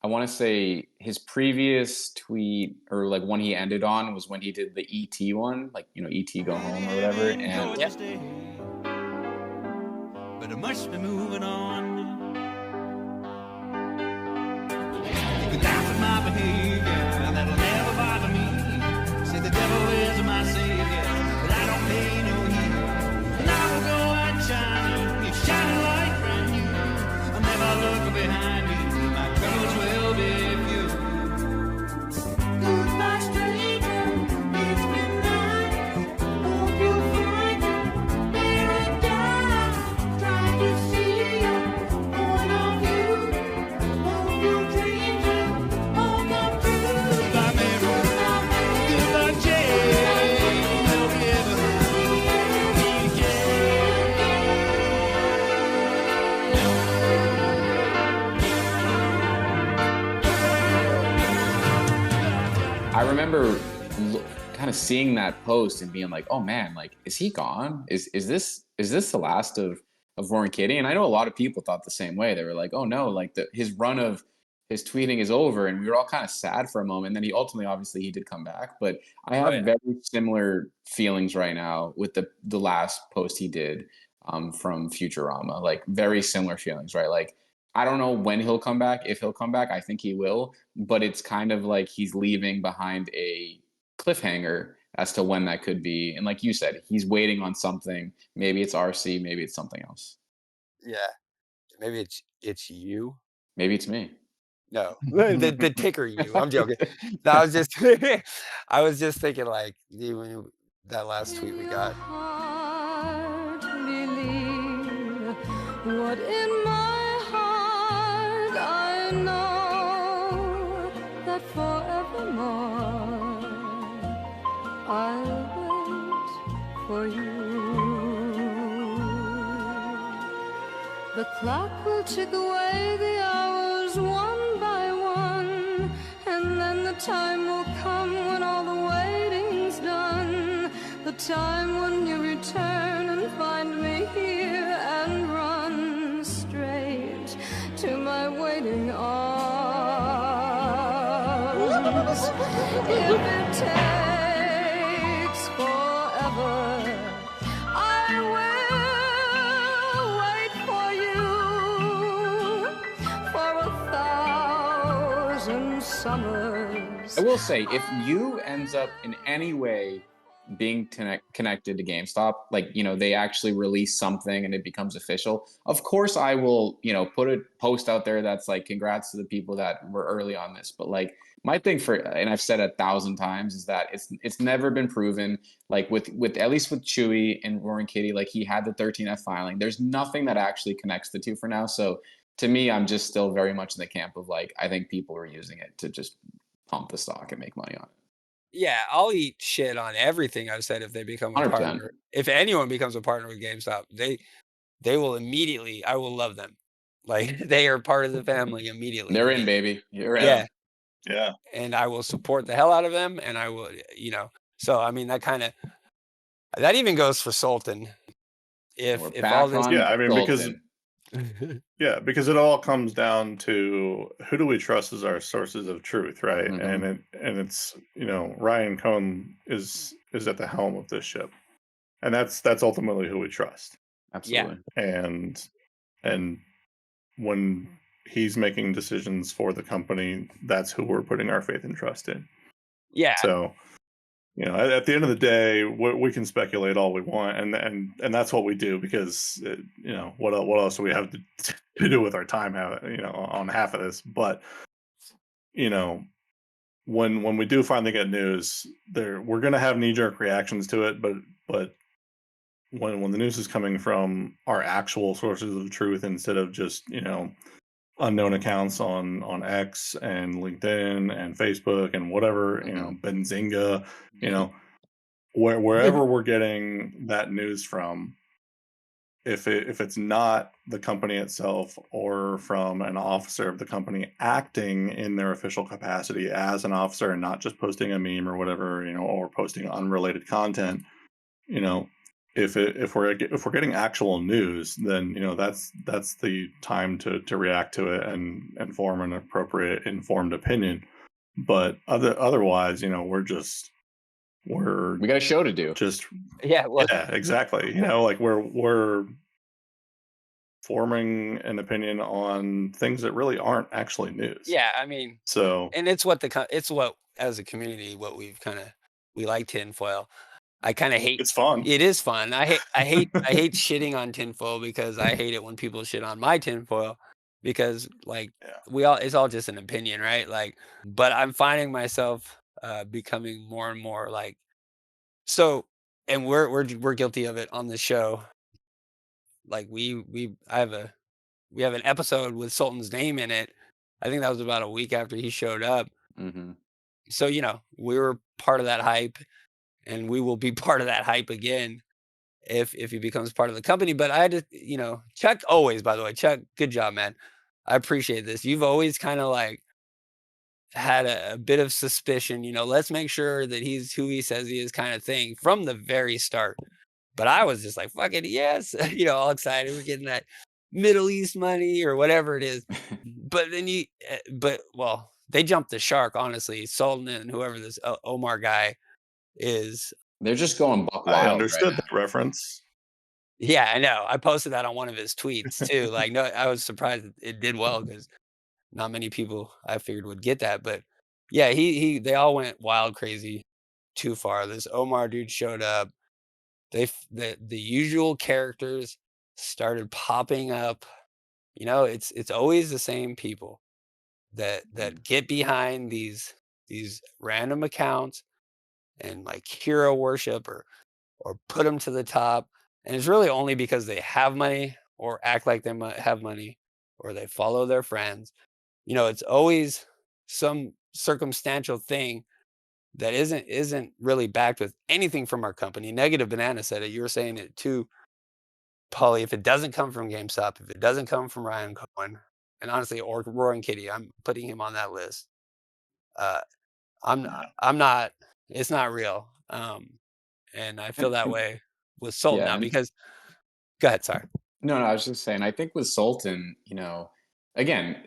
D: I want to say his previous tweet or like one he ended on was when he did the ET one, like ET go home or whatever. And
G: but I must be moving on. You can laugh at my behavior, that'll never bother me. Say the devil is my savior, but I don't pay no heed. And I will go out shining, it's shining like brand new. I'll never look behind me, my troubles will be few. Goodbye, stranger, it's midnight. Hope you'll find a paradise. Try to see your point of view. Hope your dreams will all come true.
D: remember kind of seeing that post and being like, "Oh man, like, is he gone? Is this the last of Warren Kitty?" And I know a lot of people thought the same way. They were like, "Oh no, like his run of his tweeting is over," and we were all kind of sad for a moment. And then he ultimately, obviously, he did come back. But I
B: Oh
D: have
B: yeah.
D: very similar feelings right now with the last post he did from Futurama. Like very similar feelings, right? Like I don't know when he'll come back. If he'll come back, I think he will. But it's kind of like he's leaving behind a cliffhanger as to when that could be. And like you said, he's waiting on something. Maybe it's RC, maybe it's something else.
B: Yeah. Maybe it's you.
D: Maybe it's me.
B: No, the ticker you. I'm joking. No, I was just I was just thinking like that last tweet we got.
H: Heart believe what in my heart I know that forevermore I'll wait for you. The clock will tick away the hours one by one, and then the time will come when all the waiting's done. The time when you return and find me here and run straight to my waiting arms. If it takes forever, I will wait for you for 1,000 summers.
D: I will say, if you ends up in any way being connected to GameStop, like, you know, they actually release something and it becomes official, of course I will, you know, put a post out there that's like, congrats to the people that were early on this. But like my thing for, and I've said 1,000 times, is that it's never been proven. Like with at least with Chewy and Warren Kitty, like he had the 13F filing. There's nothing that actually connects the two for now. So to me, I'm just still very much in the camp of like, I think people are using it to just pump the stock and make money on it.
B: Yeah, I'll eat shit on everything I've said if they become a
D: 100%.
B: partner. If anyone becomes a partner with GameStop, they will immediately. I will love them. Like they are part of the family immediately.
D: They're in, baby. You're in.
B: Yeah,
A: Yeah.
B: and I will support the hell out of them, and I will, So I mean, that even goes for Sultan.
D: We're
B: If
D: back
B: all this,
D: on
A: Yeah, I mean, because
D: Sultan.
A: because it all comes down to who do we trust as our sources of truth, right?
D: Mhm.
A: And it's Ryan Cohn is at the helm of this ship, and that's ultimately who we trust.
D: Absolutely.
A: And when he's making decisions for the company, that's who we're putting our faith and trust in.
B: yeah,
A: So at the end of the day, we can speculate all we want, and that's what we do, because what else do we have to do with our time, on half of this? But when we do finally get news, we're going to have knee-jerk reactions to it, but when the news is coming from our actual sources of truth, instead of just unknown accounts on X and LinkedIn and Facebook and whatever, Benzinga, wherever we're getting that news from, if it's not the company itself or from an officer of the company acting in their official capacity as an officer and not just posting a meme or whatever, or posting unrelated content, if we're getting actual news, then that's the time to react to it and form an appropriate informed opinion. But otherwise,
D: We got a show to do.
A: just
B: yeah. Well,
A: yeah, exactly. Like we're forming an opinion on things that really aren't actually news.
B: yeah. I mean,
A: So
B: and it's what as a community, what we like tinfoil. I kind of hate.
A: it's fun.
B: It is fun. I hate shitting on tinfoil, because I hate it when people shit on my tinfoil, because like
A: Yeah.
B: it's all just an opinion, right? Like, but I'm finding myself becoming more and more like so, and we're guilty of it on the show. Like we have an episode with Sultan's name in it. I think that was about a week after he showed up.
D: Mm-hmm.
B: So we were part of that hype, and we will be part of that hype again if he becomes part of the company. But I had to, Chuck, always, by the way, Chuck, good job, man. I appreciate this. You've always kind of like had a bit of suspicion, let's make sure that he's who he says he is kind of thing from the very start. But I was just like, fucking yes, all excited. We're getting that Middle East money or whatever it is. But then well, they jumped the shark, honestly. Sultan and whoever this Omar guy is.
D: They're just going buck
A: I
D: wild
A: understood
D: right
A: that reference.
B: Yeah, I know. I posted that on one of his tweets too. Like, no, I was surprised it did well because not many people I figured would get that. But yeah, they all went wild crazy too far. This Omar dude showed up. The usual characters started popping up. It's always the same people that get behind these random accounts and like hero worship or put them to the top. And it's really only because they have money or act like they might have money or they follow their friends. It's always some circumstantial thing that isn't really backed with anything from our company. Negative Banana said it. You were saying it too, Paulie. If it doesn't come from GameStop, if it doesn't come from Ryan Cohen, and honestly, or Roaring Kitty, I'm putting him on that list. Uh, I'm not. It's not real. And I feel that
D: and
B: way with Sultan
D: yeah,
B: now
D: and
B: because. Go ahead. Sorry.
D: no, I was just saying, I think with Sultan, again,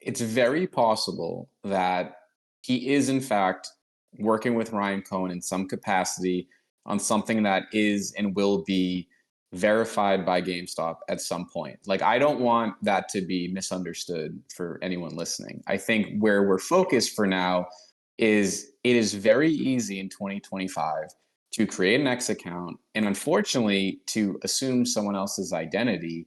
D: it's very possible that he is, in fact, working with Ryan Cohen in some capacity on something that is and will be verified by GameStop at some point. Like, I don't want that to be misunderstood for anyone listening. I think where we're focused for now is it is very easy in 2025 to create an X account and unfortunately to assume someone else's identity,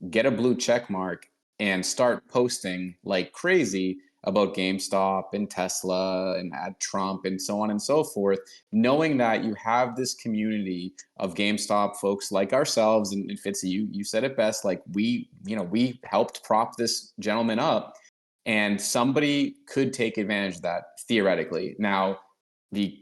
D: get a blue check mark, and start posting like crazy about GameStop and Tesla and at Trump and so on and so forth, knowing that you have this community of GameStop folks like ourselves. And Fitzy, you said it best, like we helped prop this gentleman up and somebody could take advantage of that theoretically. Now, the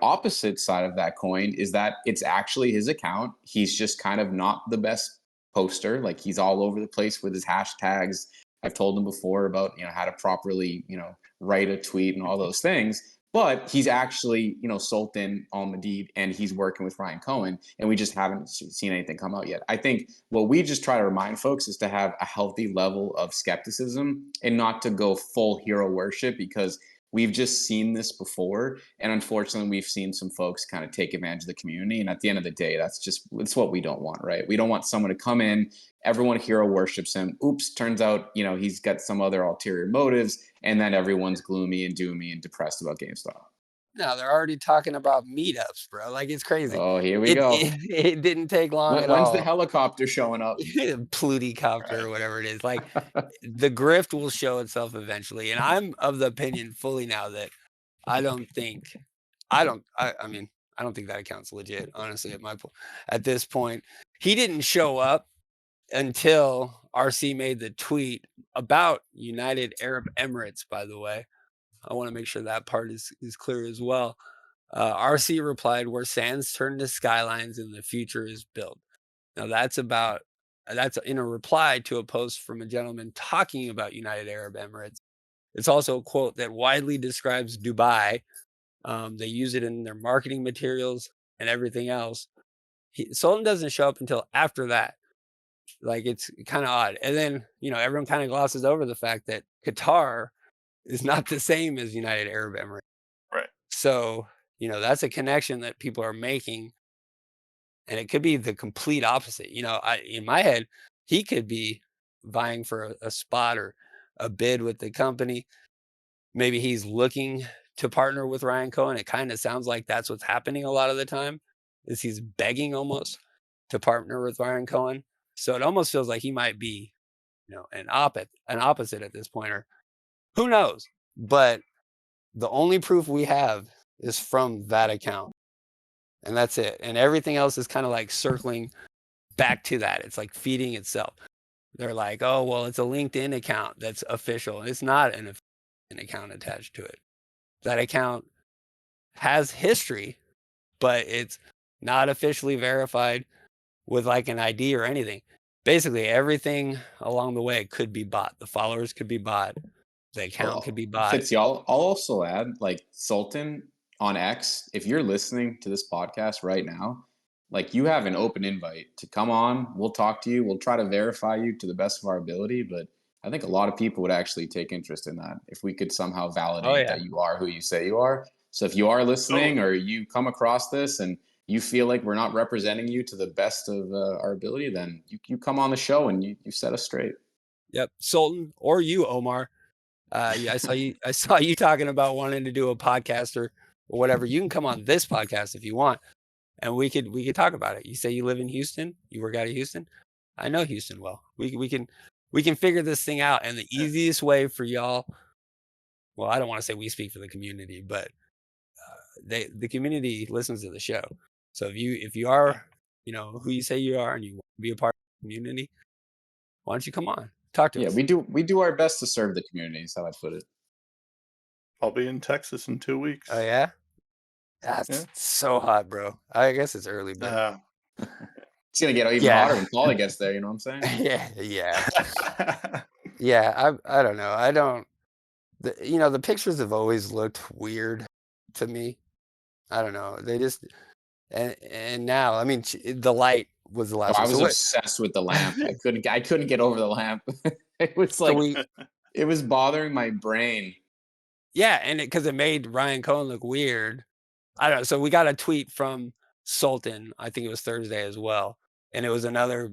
D: opposite side of that coin is that it's actually his account. He's just kind of not the best poster. Like he's all over the place with his hashtags. I've told him before about how to properly write a tweet and all those things. But he's actually Sultan Al Madid, and he's working with Ryan Cohen, and we just haven't seen anything come out yet. I think what we just try to remind folks is to have a healthy level of skepticism and not to go full hero worship, because we've just seen this before, and unfortunately we've seen some folks kind of take advantage of the community, and at the end of the day, it's what we don't want, right? We don't want someone to come in, everyone hero worships him, oops, turns out he's got some other ulterior motives, and then everyone's gloomy and doomy and depressed about GameStop.
B: No, they're already talking about meetups, bro. Like it's crazy.
D: Oh, here we go.
B: It didn't take long at
D: When's
B: all.
D: the helicopter showing up?
B: Pluticopter or whatever it is. Like the grift will show itself eventually. And I'm of the opinion fully now that I don't think I mean, I don't think that account's legit, honestly, at this point. He didn't show up until RC made the tweet about United Arab Emirates, by the way. I want to make sure that part is clear as well. RC replied, "Where sands turn to skylines and the future is built." Now that's in a reply to a post from a gentleman talking about United Arab Emirates. It's also a quote that widely describes Dubai. They use it in their marketing materials and everything else. Sultan doesn't show up until after that. Like it's kind of odd. And then, everyone kind of glosses over the fact that Qatar is not the same as United Arab Emirates.
A: Right.
B: So, that's a connection that people are making. And it could be the complete opposite. In my head, he could be vying for a spot or a bid with the company. Maybe he's looking to partner with Ryan Cohen. It kind of sounds like that's what's happening a lot of the time, is he's begging almost to partner with Ryan Cohen. So it almost feels like he might be, an opposite at this point, or who knows? But the only proof we have is from that account. And that's it. And everything else is kind of like circling back to that. It's like feeding itself. They're like, oh, well, it's a LinkedIn account that's official. It's not an account attached to it. That account has history, but it's not officially verified with like an ID or anything. Basically, everything along the way could be bought. The followers could be bought. The account
D: Well,
B: could be bought.
D: Fitzy, I'll also add, like, Sultan on X, if you're listening to this podcast right now, like, you have an open invite to come on. We'll talk to you. We'll try to verify you to the best of our ability. But I think a lot of people would actually take interest in that if we could somehow validate that you are who you say you are. So if you are listening or you come across this and you feel like we're not representing you to the best of our ability, then you come on the show and you set us straight.
B: Yep, Sultan or you, Omar. Yeah, I saw you talking about wanting to do a podcast or whatever. You can come on this podcast if you want, and we could talk about it. You say you live in Houston, you work out of Houston. I know Houston well. We can figure this thing out. And the easiest way for y'all, well, I don't want to say we speak for the community, but the community listens to the show. So if you are, who you say you are and you want to be a part of the community, why don't you come on? Talk to
D: Yeah,
B: us.
D: we do our best to serve the community, is how I put it.
A: I'll be in Texas in 2 weeks.
B: Oh yeah? That's so hot, bro. I guess it's early, but
D: It's gonna get even hotter when Paulie gets there. You know what I'm saying?
B: Yeah. I don't know. The pictures have always looked weird to me. I don't know. They just and now, I mean, the light was the last
D: I
B: one.
D: was
B: So
D: obsessed with the lamp. I couldn't get over the lamp. It was like it was bothering my brain.
B: Yeah, and because it made Ryan Cohen look weird. I don't know. So we got a tweet from Sultan. I think it was Thursday as well, and it was another,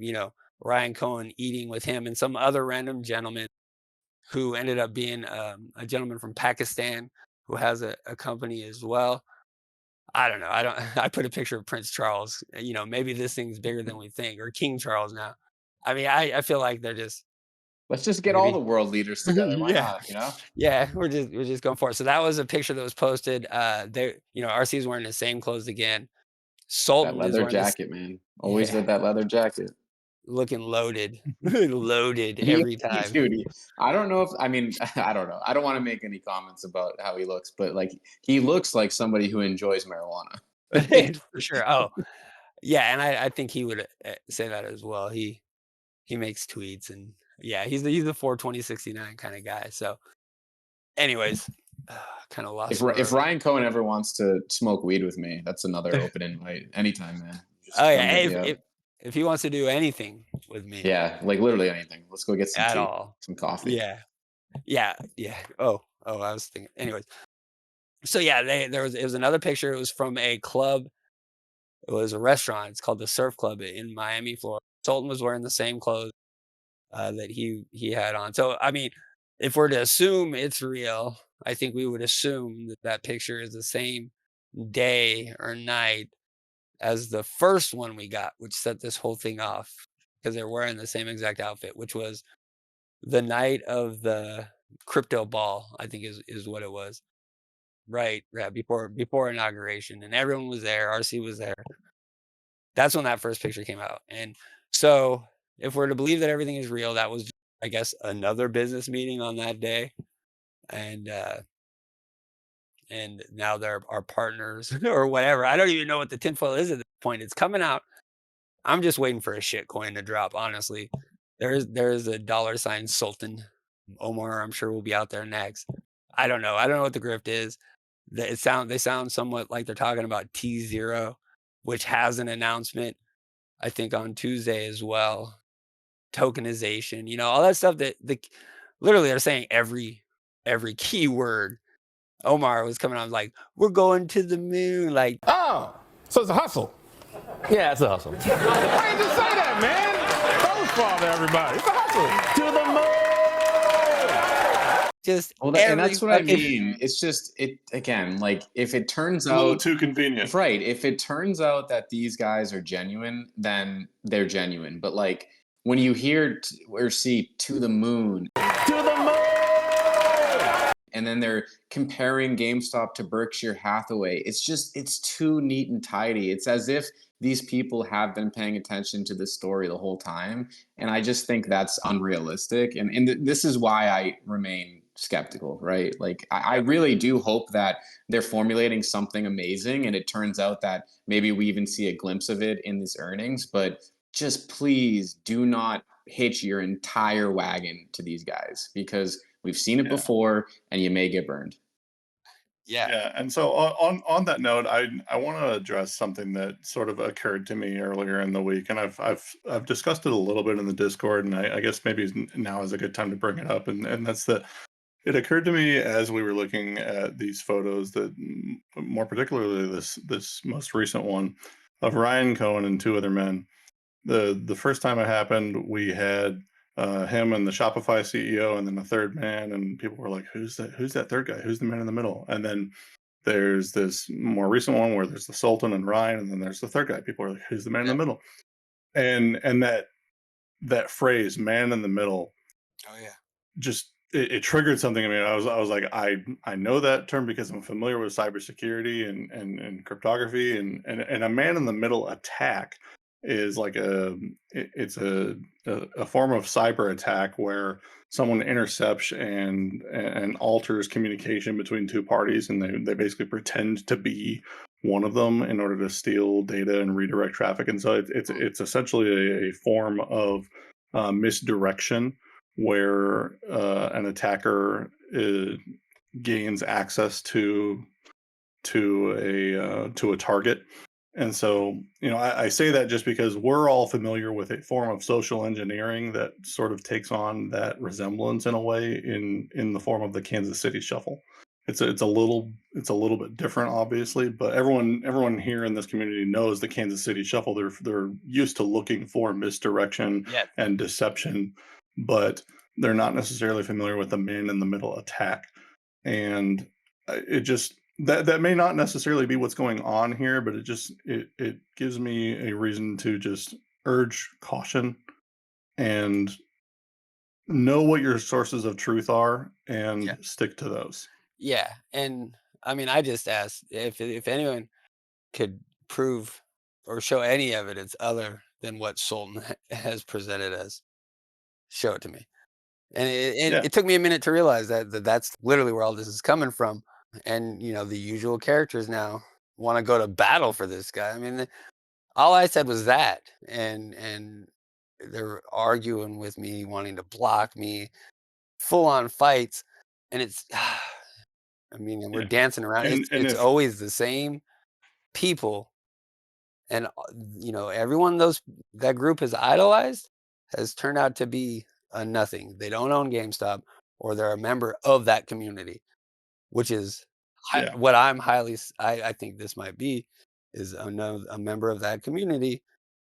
B: Ryan Cohen eating with him and some other random gentleman who ended up being a gentleman from Pakistan who has a company as well. I don't know. I put a picture of Prince Charles. Maybe this thing's bigger than we think, or King Charles now. I mean, I feel like they're just.
D: Let's just get all the world leaders together. Why not?
B: Yeah, we're just going for it. So that was a picture that was posted. RC's wearing the same clothes again. Sultan
D: that leather jacket, man. Always with that leather jacket.
B: Looking loaded, loaded every time.
D: Dude, I don't know. I don't know. I don't want to make any comments about how he looks, but like he looks like somebody who enjoys marijuana.
B: For sure. Oh, yeah, and I think he would say that as well. He makes tweets, and yeah, he's the 42069 kind of guy. So, anyways, kind of lost.
D: If Ryan Cohen ever wants to smoke weed with me, that's another open invite. Anytime, man.
B: If he wants to do anything with me,
D: yeah, like literally anything. Let's go get some tea, some coffee.
B: Yeah. Oh, I was thinking. Anyways, so yeah, it was another picture. It was from a club. It was a restaurant. It's called the Surf Club in Miami, Florida. Sultan was wearing the same clothes that he had on. So I mean, if we're to assume it's real, I think we would assume that picture is the same day or night as the first one we got, which set this whole thing off, because they're wearing the same exact outfit, which was the night of the crypto ball, I think is what it was. Right. Yeah. Before inauguration, and everyone was there. RC was there. That's when that first picture came out. And so if we're to believe that everything is real, that was, I guess, another business meeting on that day. And now they're our partners or whatever. I don't even know what the tinfoil is at this point. It's coming out. I'm just waiting for a shit coin to drop, honestly. There is a $ Sultan. Omar, I'm sure, will be out there next. I don't know. I don't know what the grift is. They sound somewhat like they're talking about T0, which has an announcement, I think, on Tuesday as well. Tokenization, all that stuff that literally they're saying every keyword. Omar was coming on like, we're going to the moon. Like,
C: Oh, so it's a hustle.
I: Yeah, it's a hustle.
C: Why didn't you say that, man? Don't fall to everybody. It's a hustle.
I: To the moon.
B: Just
D: and that's what I mean. It's just again, like if it turns out
A: a little too convenient,
D: right? If it turns out that these guys are genuine, then they're genuine. But like when you hear or see to the moon, and then they're comparing GameStop to Berkshire Hathaway, it's too neat and tidy. It's as if these people have been paying attention to this story the whole time. And I just think that's unrealistic. And this is why I remain skeptical, right? Like I really do hope that they're formulating something amazing. And it turns out that maybe we even see a glimpse of it in these earnings, but just please do not hitch your entire wagon to these guys because we've seen it
A: Yeah.
D: before and you may get burned.
B: Yeah.
A: Yeah, and so on that note, I want to address something that sort of occurred to me earlier in the week, and I've discussed it a little bit in the Discord, and I guess maybe now is a good time to bring it up, and that's that it occurred to me as we were looking at these photos that more particularly this most recent one of Ryan Cohen and two other men. The first time it happened, we had him and the Shopify CEO, and then a third man, and people were like, "Who's that? Who's that third guy? Who's the man in the middle?" And then there's this more recent one where there's the Sultan and Ryan, and then there's the third guy. People are like, "Who's the man in the middle?" And that phrase, "man in the middle,"
B: Oh yeah.
A: just it triggered something in me. I was like, I know that term because I'm familiar with cybersecurity and cryptography, and a man in the middle attack is like it's a form of cyber attack where someone intercepts and alters communication between two parties, and they basically pretend to be one of them in order to steal data and redirect traffic. And so it's essentially a form of misdirection where an attacker gains access to a target. And so, I say that just because we're all familiar with a form of social engineering that sort of takes on that resemblance in a way in the form of the Kansas City Shuffle. It's a little bit different, obviously, but everyone here in this community knows the Kansas City Shuffle. They're used to looking for misdirection
B: Yeah.
A: and deception, but they're not necessarily familiar with the man in the middle attack. And it just that may not necessarily be what's going on here, but it gives me a reason to just urge caution and know what your sources of truth are and
B: Yeah.
A: stick to those.
B: Yeah. And I mean, I just asked if anyone could prove or show any evidence other than what Sultan has presented as, show it to me. And
A: Yeah,
B: it took me a minute to realize that's literally where all this is coming from. And the usual characters now want to go to battle for this guy. I mean, all I said was that, and they're arguing with me, wanting to block me, full on fights, and it's, I mean, and we're
A: yeah.
B: dancing around.
A: And
B: It's
A: if
B: always the same people, and everyone that group has idolized has turned out to be a nothing. They don't own GameStop, or they're a member of that community, which is
A: yeah,
B: what I'm I think this might be is a member of that community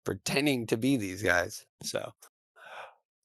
B: pretending to be these guys. So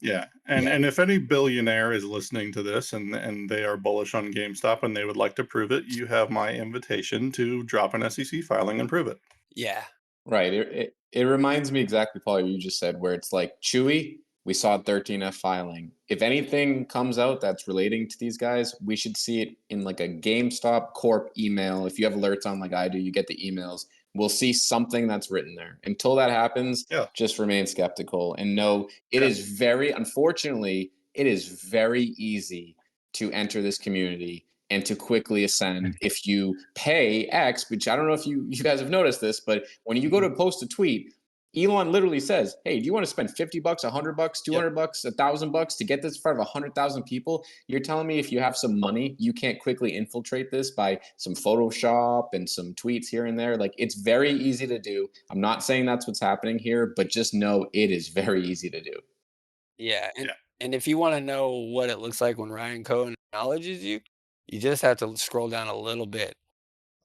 A: yeah. And
B: yeah,
A: and if any billionaire is listening to this and they are bullish on GameStop and they would like to prove it, you have my invitation to drop an SEC filing and prove it.
B: yeah,
D: Right. It reminds me exactly, Paul, you just said, where it's like Chewy, we saw 13F filing. If anything comes out that's relating to these guys, we should see it in like a GameStop Corp email. If you have alerts on like I do, you get the emails. We'll see something that's written there. Until that happens,
A: Yeah,
D: just remain skeptical and know it
A: yeah,
D: is unfortunately, it is very easy to enter this community and to quickly ascend if you pay X, which I don't know if you guys have noticed this, but when you go to
A: mhm,
D: post a tweet, Elon literally says, "Hey, do you want to spend $50, $100,
B: yep,
D: $200, $1,000 to get this in front of 100,000 people?" You're telling me if you have some money, you can't quickly infiltrate this by some Photoshop and some tweets here and there? Like, it's very easy to do. I'm not saying that's what's happening here, but just know it is very easy to do.
B: yeah. And
A: yeah,
B: and if you want to know what it looks like when Ryan Cohen acknowledges you, you just have to scroll down a little bit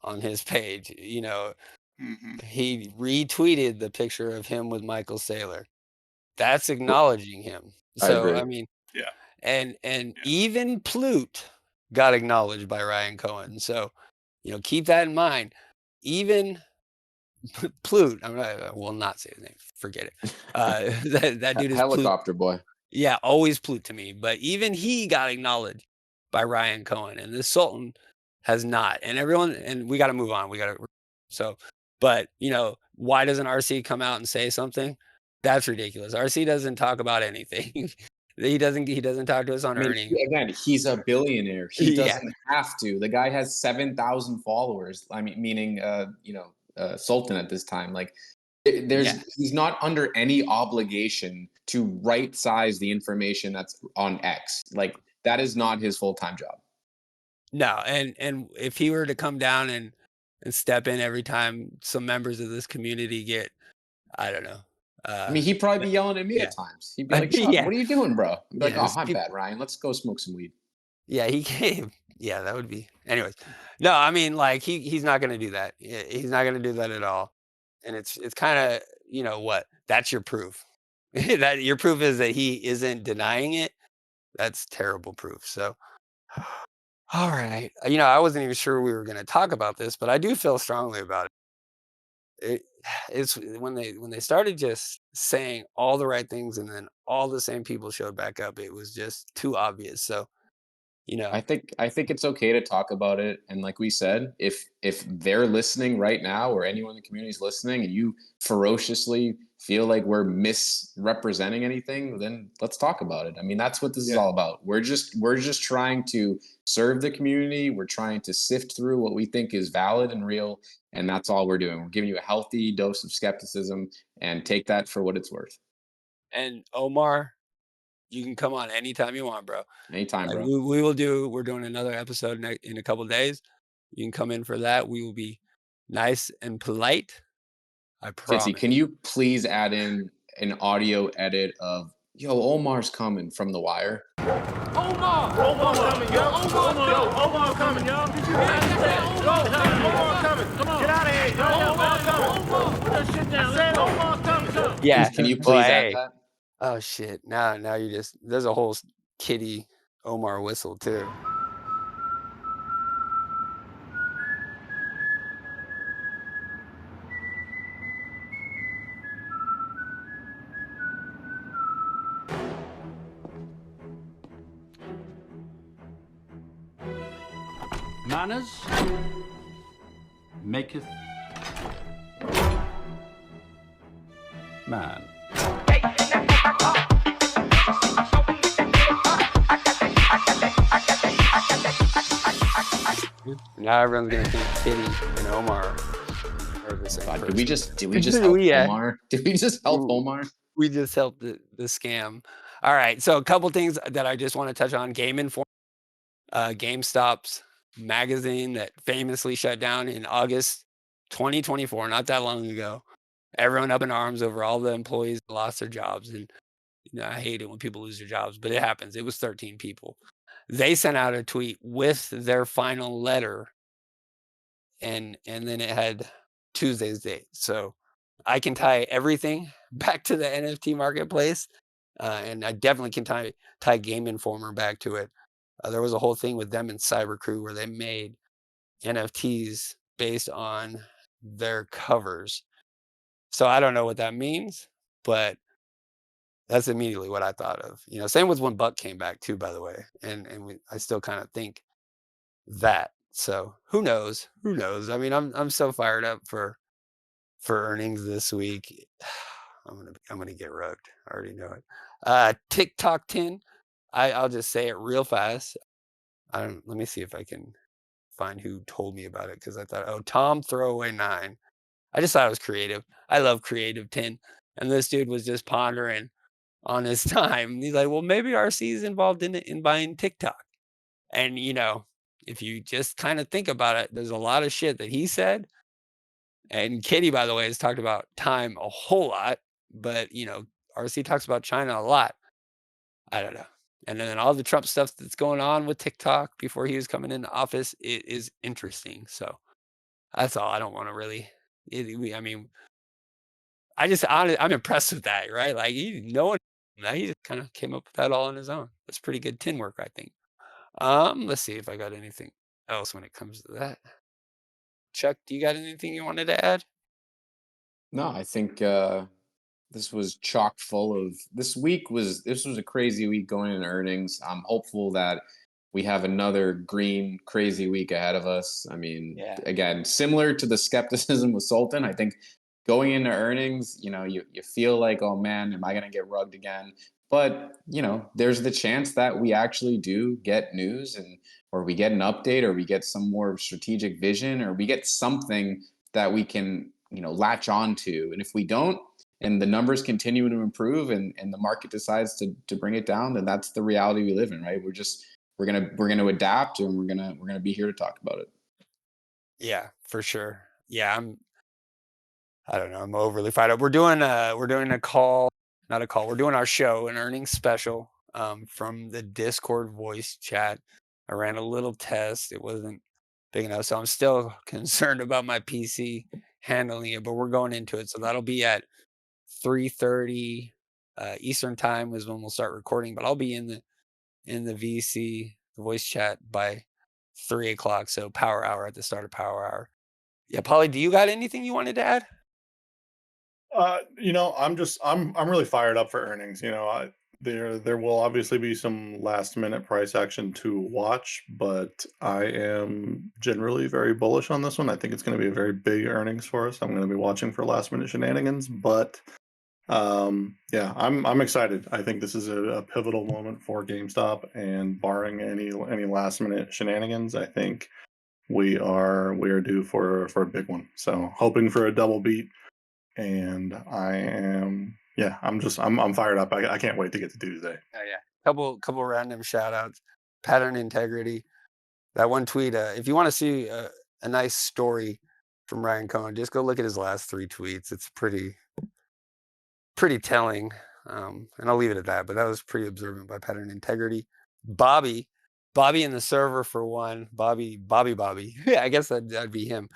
B: on his page.
A: mhm.
B: He retweeted the picture of him with Michael Saylor. That's
D: Well,
B: acknowledging him.
D: I
B: So
D: agree.
B: I mean,
A: Yeah,
B: and
A: yeah,
B: even Plute got acknowledged by Ryan Cohen. So keep that in mind. Even Plute, I will not say his name. Forget it. That dude is Plute.
D: Helicopter boy.
B: Yeah, always Plute to me. But even he got acknowledged by Ryan Cohen, and the Sultan has not. And everyone, and we got to move on. We got to. So, but why doesn't RC come out and say something? That's ridiculous. RC doesn't talk about anything. He doesn't. He doesn't talk to us on
D: I mean,
B: earnings.
D: again, he's a billionaire. He
B: Yeah,
D: doesn't have to. The guy has 7,000 followers. I mean, meaning, Sultan at this time. Like, He's not under any obligation to right size the information that's on X. Like that is not his full-time job.
B: No, and if he were to come down and step in every time some members of this community get, I don't know,
D: I mean, he'd probably be yelling at me
B: yeah.
D: at times. He'd be like, "Chuck,
B: Yeah.
D: what are you doing, bro?" I'd be like,
B: Yeah,
D: "Oh,
B: this
D: my
B: peop
D: bad, Ryan. Let's go smoke some weed."
B: yeah, he came. Yeah, that would be anyways. No, I mean, like, he's not gonna do that. He's not gonna do that at all, and it's kinda, you know what? That's your proof. That your proof is that he isn't denying it. That's terrible proof, so alright. I wasn't even sure we were gonna talk about this, but I do feel strongly about it. It it's when they started just saying all the right things and then all the same people showed back up, it was just too obvious, so, you know
D: I think it's okay to talk about it. And like we said, if they're listening right now, or anyone in the community is listening, and you ferociously feel like we're misrepresenting anything, then let's talk about it. I mean, that's what this is all about. We're just trying to serve the community. We're trying to sift through what we think is valid and real, and that's all we're doing. We're giving you a healthy dose of skepticism, and take that for what it's worth.
B: and Omar, you can come on anytime you want, bro.
D: Anytime,
B: Like,
D: bro.
B: we're doing another episode in a couple days. You can come in for that. We will be nice and polite. I
D: Fitzy,
B: promise.
D: can you please add in an audio edit of "Yo, Omar's coming" from The Wire?
C: Omar coming, yo. Omar coming, yo. Did you hear that? Omar coming. Come on. Get out of here, yo. Omar coming. Put that shit down. I said Omar coming.
B: Yeah.
D: Can you
B: Well,
D: please add
B: hey.
D: that?
B: Oh shit. Now you just there's a whole kitty Omar whistle too.
F: Manners maketh man.
B: Now everyone's gonna think Kitty and Omar are the same
D: God,
B: person.
D: did we just
B: Did
D: help
B: we,
D: Omar? Did we just help
B: Ooh.
D: Omar?
B: We just helped the scam. All right, so a couple things that I just want to touch on. Game Informer, GameStop's magazine that famously shut down in August 2024, not that long ago. Everyone up in arms over all the employees that lost their jobs, and I hate it when people lose their jobs, but it happens. It was 13 people. They sent out a tweet with their final letter, and then it had Tuesday's date. So I can tie everything back to the NFT marketplace, and I definitely can tie Game Informer back to it. There was a whole thing with them and Cyber Crew where they made NFTs based on their covers. So I don't know what that means, but that's immediately what I thought of. Same with when Buck came back too, by the way, and I still kind of think that. So who knows? Who knows? I mean, I'm so fired up for earnings this week. I'm gonna get rugged. I already know it. TikTok 10. I'll just say it real fast. Let me see if I can find who told me about it, because I thought, oh, Tom Throwaway 9. I just thought it was creative. I love creative 10. And this dude was just pondering on his time. He's like, well, maybe RC is involved in it, in buying TikTok. And if you just kind of think about it, there's a lot of shit that he said. And Kitty, by the way, has talked about time a whole lot, but RC talks about China a lot. I don't know. And then all the Trump stuff that's going on with TikTok before he was coming into office, it is interesting. So that's all. I don't want to really. I mean, I'm impressed with that, right? Like no one, he just kind of came up with that all on his own. That's pretty good tin work, I think. Let's see if I got anything else when it comes to that. Chuck, do you got anything you wanted to add?
D: No, I think this was chock full of. This was a crazy week going into earnings. I'm hopeful that we have another green crazy week ahead of us. I mean,
B: Yeah.
D: again, similar to the skepticism with Sultan, I think going into earnings, you feel like, oh man, am I going to get rugged again? But there's the chance that we actually do get news, or we get an update, or we get some more strategic vision, or we get something that we can latch on to. And if we don't, and the numbers continue to improve and the market decides to bring it down, then that's the reality we live in, right? We're gonna adapt, and we're gonna be here to talk about it.
B: Yeah, for sure. Yeah, I don't know. I'm overly fired up. We're doing a call, not a call. We're doing our show, an earnings special from the Discord voice chat. I ran a little test. It wasn't big enough, so I'm still concerned about my PC handling it. But we're going into it, so that'll be at 3:30 Eastern time is when we'll start recording. But I'll be in the VC, the voice chat, by 3:00. So power hour at the start of power hour. Yeah, Paulie, do you got anything you wanted to add?
A: I'm really fired up for earnings. There will obviously be some last minute price action to watch, but I am generally very bullish on this one. I think it's going to be a very big earnings for us. I'm going to be watching for last minute shenanigans, but yeah, I'm excited. I think this is a pivotal moment for GameStop, and barring any last minute shenanigans, I think we are due for a big one. So hoping for a double beat. And I'm fired up. I can't wait to get to Tuesday.
B: Oh yeah, couple random shout outs. Pattern integrity. That one tweet. If you want to see a nice story from Ryan Cohen, just go look at his last 3 tweets. It's pretty telling. And I'll leave it at that. But that was pretty observant by Pattern integrity. Bobby in the server for one. Bobby. Yeah, I guess that'd be him.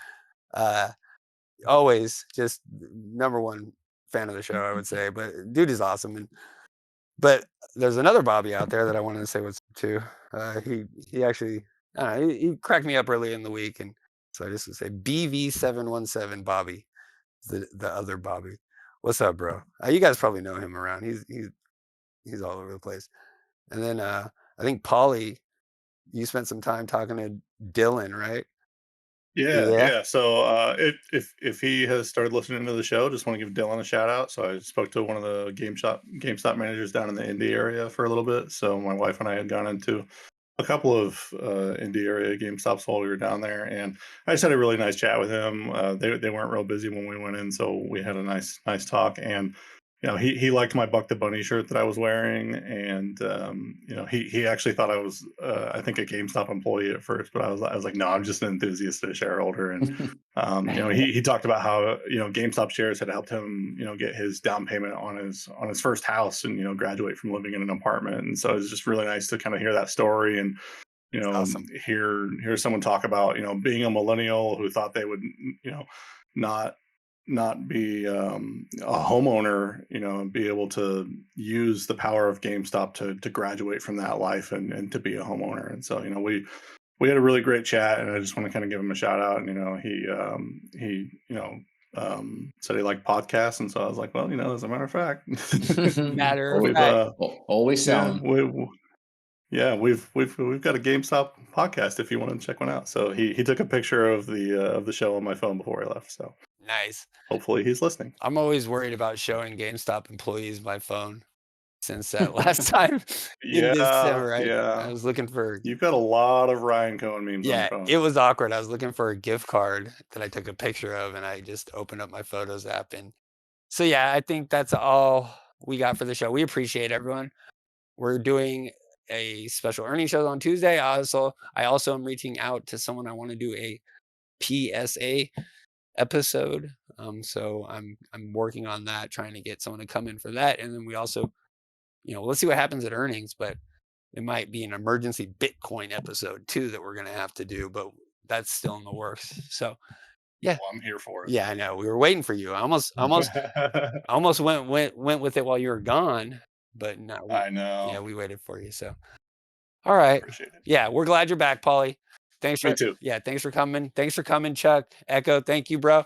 B: Always just number one fan of the show, I would say. But dude is awesome. But there's another Bobby out there that I wanted to say what's up to. He actually he cracked me up early in the week, and so I just would say BV717 Bobby, the other Bobby. What's up, bro? You guys probably know him around. He's all over the place. And then I think Paulie, you spent some time talking to Dylan, right?
A: Yeah. So if he has started listening to the show, just want to give Dylan a shout out. So I spoke to one of the GameStop managers down in the Indy area for a little bit. So my wife and I had gone into a couple of Indy area GameStops while we were down there, and I just had a really nice chat with him. They weren't real busy when we went in, so we had a nice talk. And he liked my Buck the Bunny shirt that I was wearing, and he actually thought I was I think a GameStop employee at first, but I was like, no, I'm just an enthusiast and a shareholder. And he talked about how GameStop shares had helped him get his down payment on his first house and graduate from living in an apartment. And so it's just really nice to kind of hear that story and
B: awesome.
A: hear someone talk about being a millennial who thought they would not be a homeowner, and be able to use the power of GameStop to graduate from that life and to be a homeowner. And so, we had a really great chat, and I just want to kind of give him a shout out. And, he said he liked podcasts. And so I was like, well, as a matter of fact,
D: always selling.
A: We've got a GameStop podcast if you want to check one out. So he took a picture of the show on my phone before he left. So
B: nice.
A: Hopefully he's listening.
B: I'm always worried about showing GameStop employees my phone since that last time in December. I was looking for.
A: You've got a lot of Ryan Cohen memes on your phone.
B: It was awkward. I was looking for a gift card that I took a picture of, and I just opened up my Photos app. And so, I think that's all we got for the show. We appreciate everyone. We're doing a special earnings show on Tuesday. I also am reaching out to someone. I want to do a PSA episode. So I'm working on that, trying to get someone to come in for that. And then we also, let's see what happens at earnings, but it might be an emergency Bitcoin episode too that we're going to have to do, but that's still in the works. So
A: well, I'm here for it.
B: Yeah, I know. We were waiting for you. I almost went with it while you were gone, but no.
A: I know.
B: Yeah, we waited for you. So, all right.
A: Appreciate it.
B: Yeah, we're glad you're back, Paulie. Thanks for
A: Me too.
B: Yeah, thanks for coming. Thanks for coming, Chuck. Echo, thank you, bro.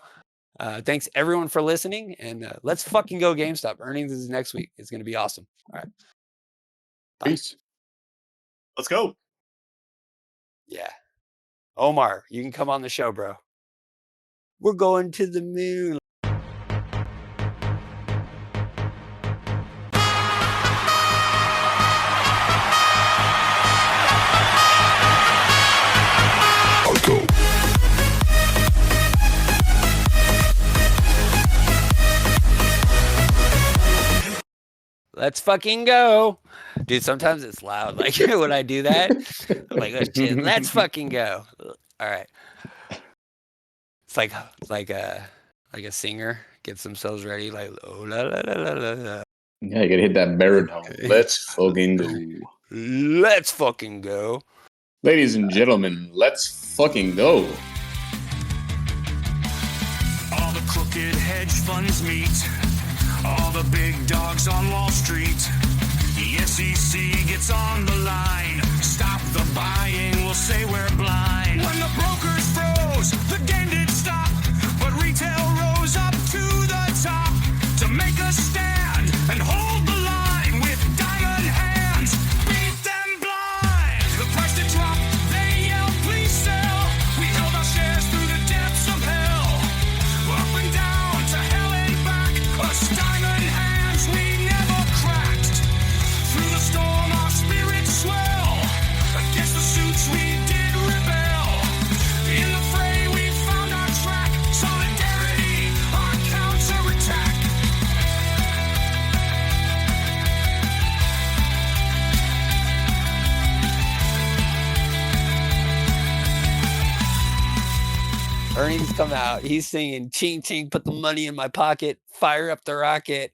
B: Thanks everyone for listening, and let's fucking go GameStop. Earnings is next week. It's gonna be awesome. All right. Bye.
A: Peace. Let's go.
B: Yeah. Omar, you can come on the show, bro. We're going to the moon.
I: I'll go.
B: let's fucking go. Dude, sometimes it's loud. Like when I do that, I'm like, oh shit, let's fucking go. All right. It's like a singer gets themselves ready, like oh la la la la la la.
D: Yeah, you gotta hit that baritone. Let's fucking go.
B: Let's fucking go.
D: Ladies and gentlemen, let's fucking go.
G: All the crooked hedge funds meet. All the big dogs on Wall Street. The SEC gets on the line. Stop the buying, we'll say we're blind. When the brokers froze, the game did stop. But retail rose up to the top to make a stand and hold the line with diamond hands. Beat them blind. The price did drop, they yelled, please sell. We held our shares through the depths of hell. Up and down to hell and back. Us diamond hands we never cracked. Through the storm our spirits swell. Against the suits we did rebel. In the fray we found our track. Solidarity, our counterattack.
B: Ernie's come out. He's singing ching ching, put the money in my pocket, fire up the rocket.